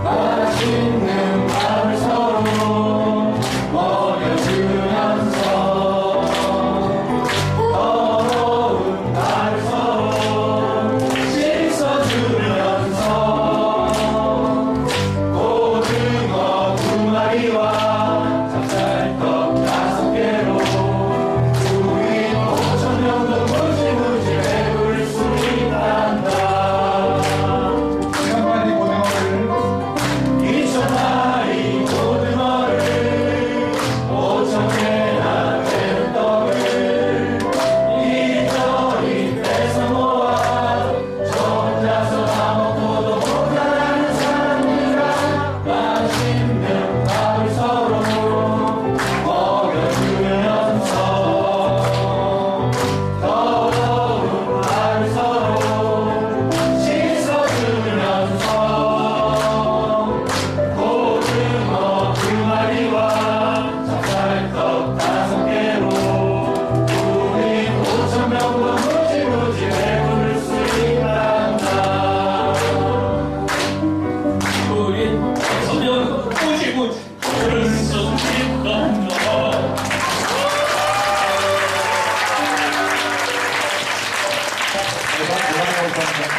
맛있는 밥을 서로 먹여주면서 더러운 밥을 서로 씻어주면서 고등어 2마리와 찹쌀떡 5개로 우리 5,000명도 무지무지 배부를 수 있단다. 감사합니다.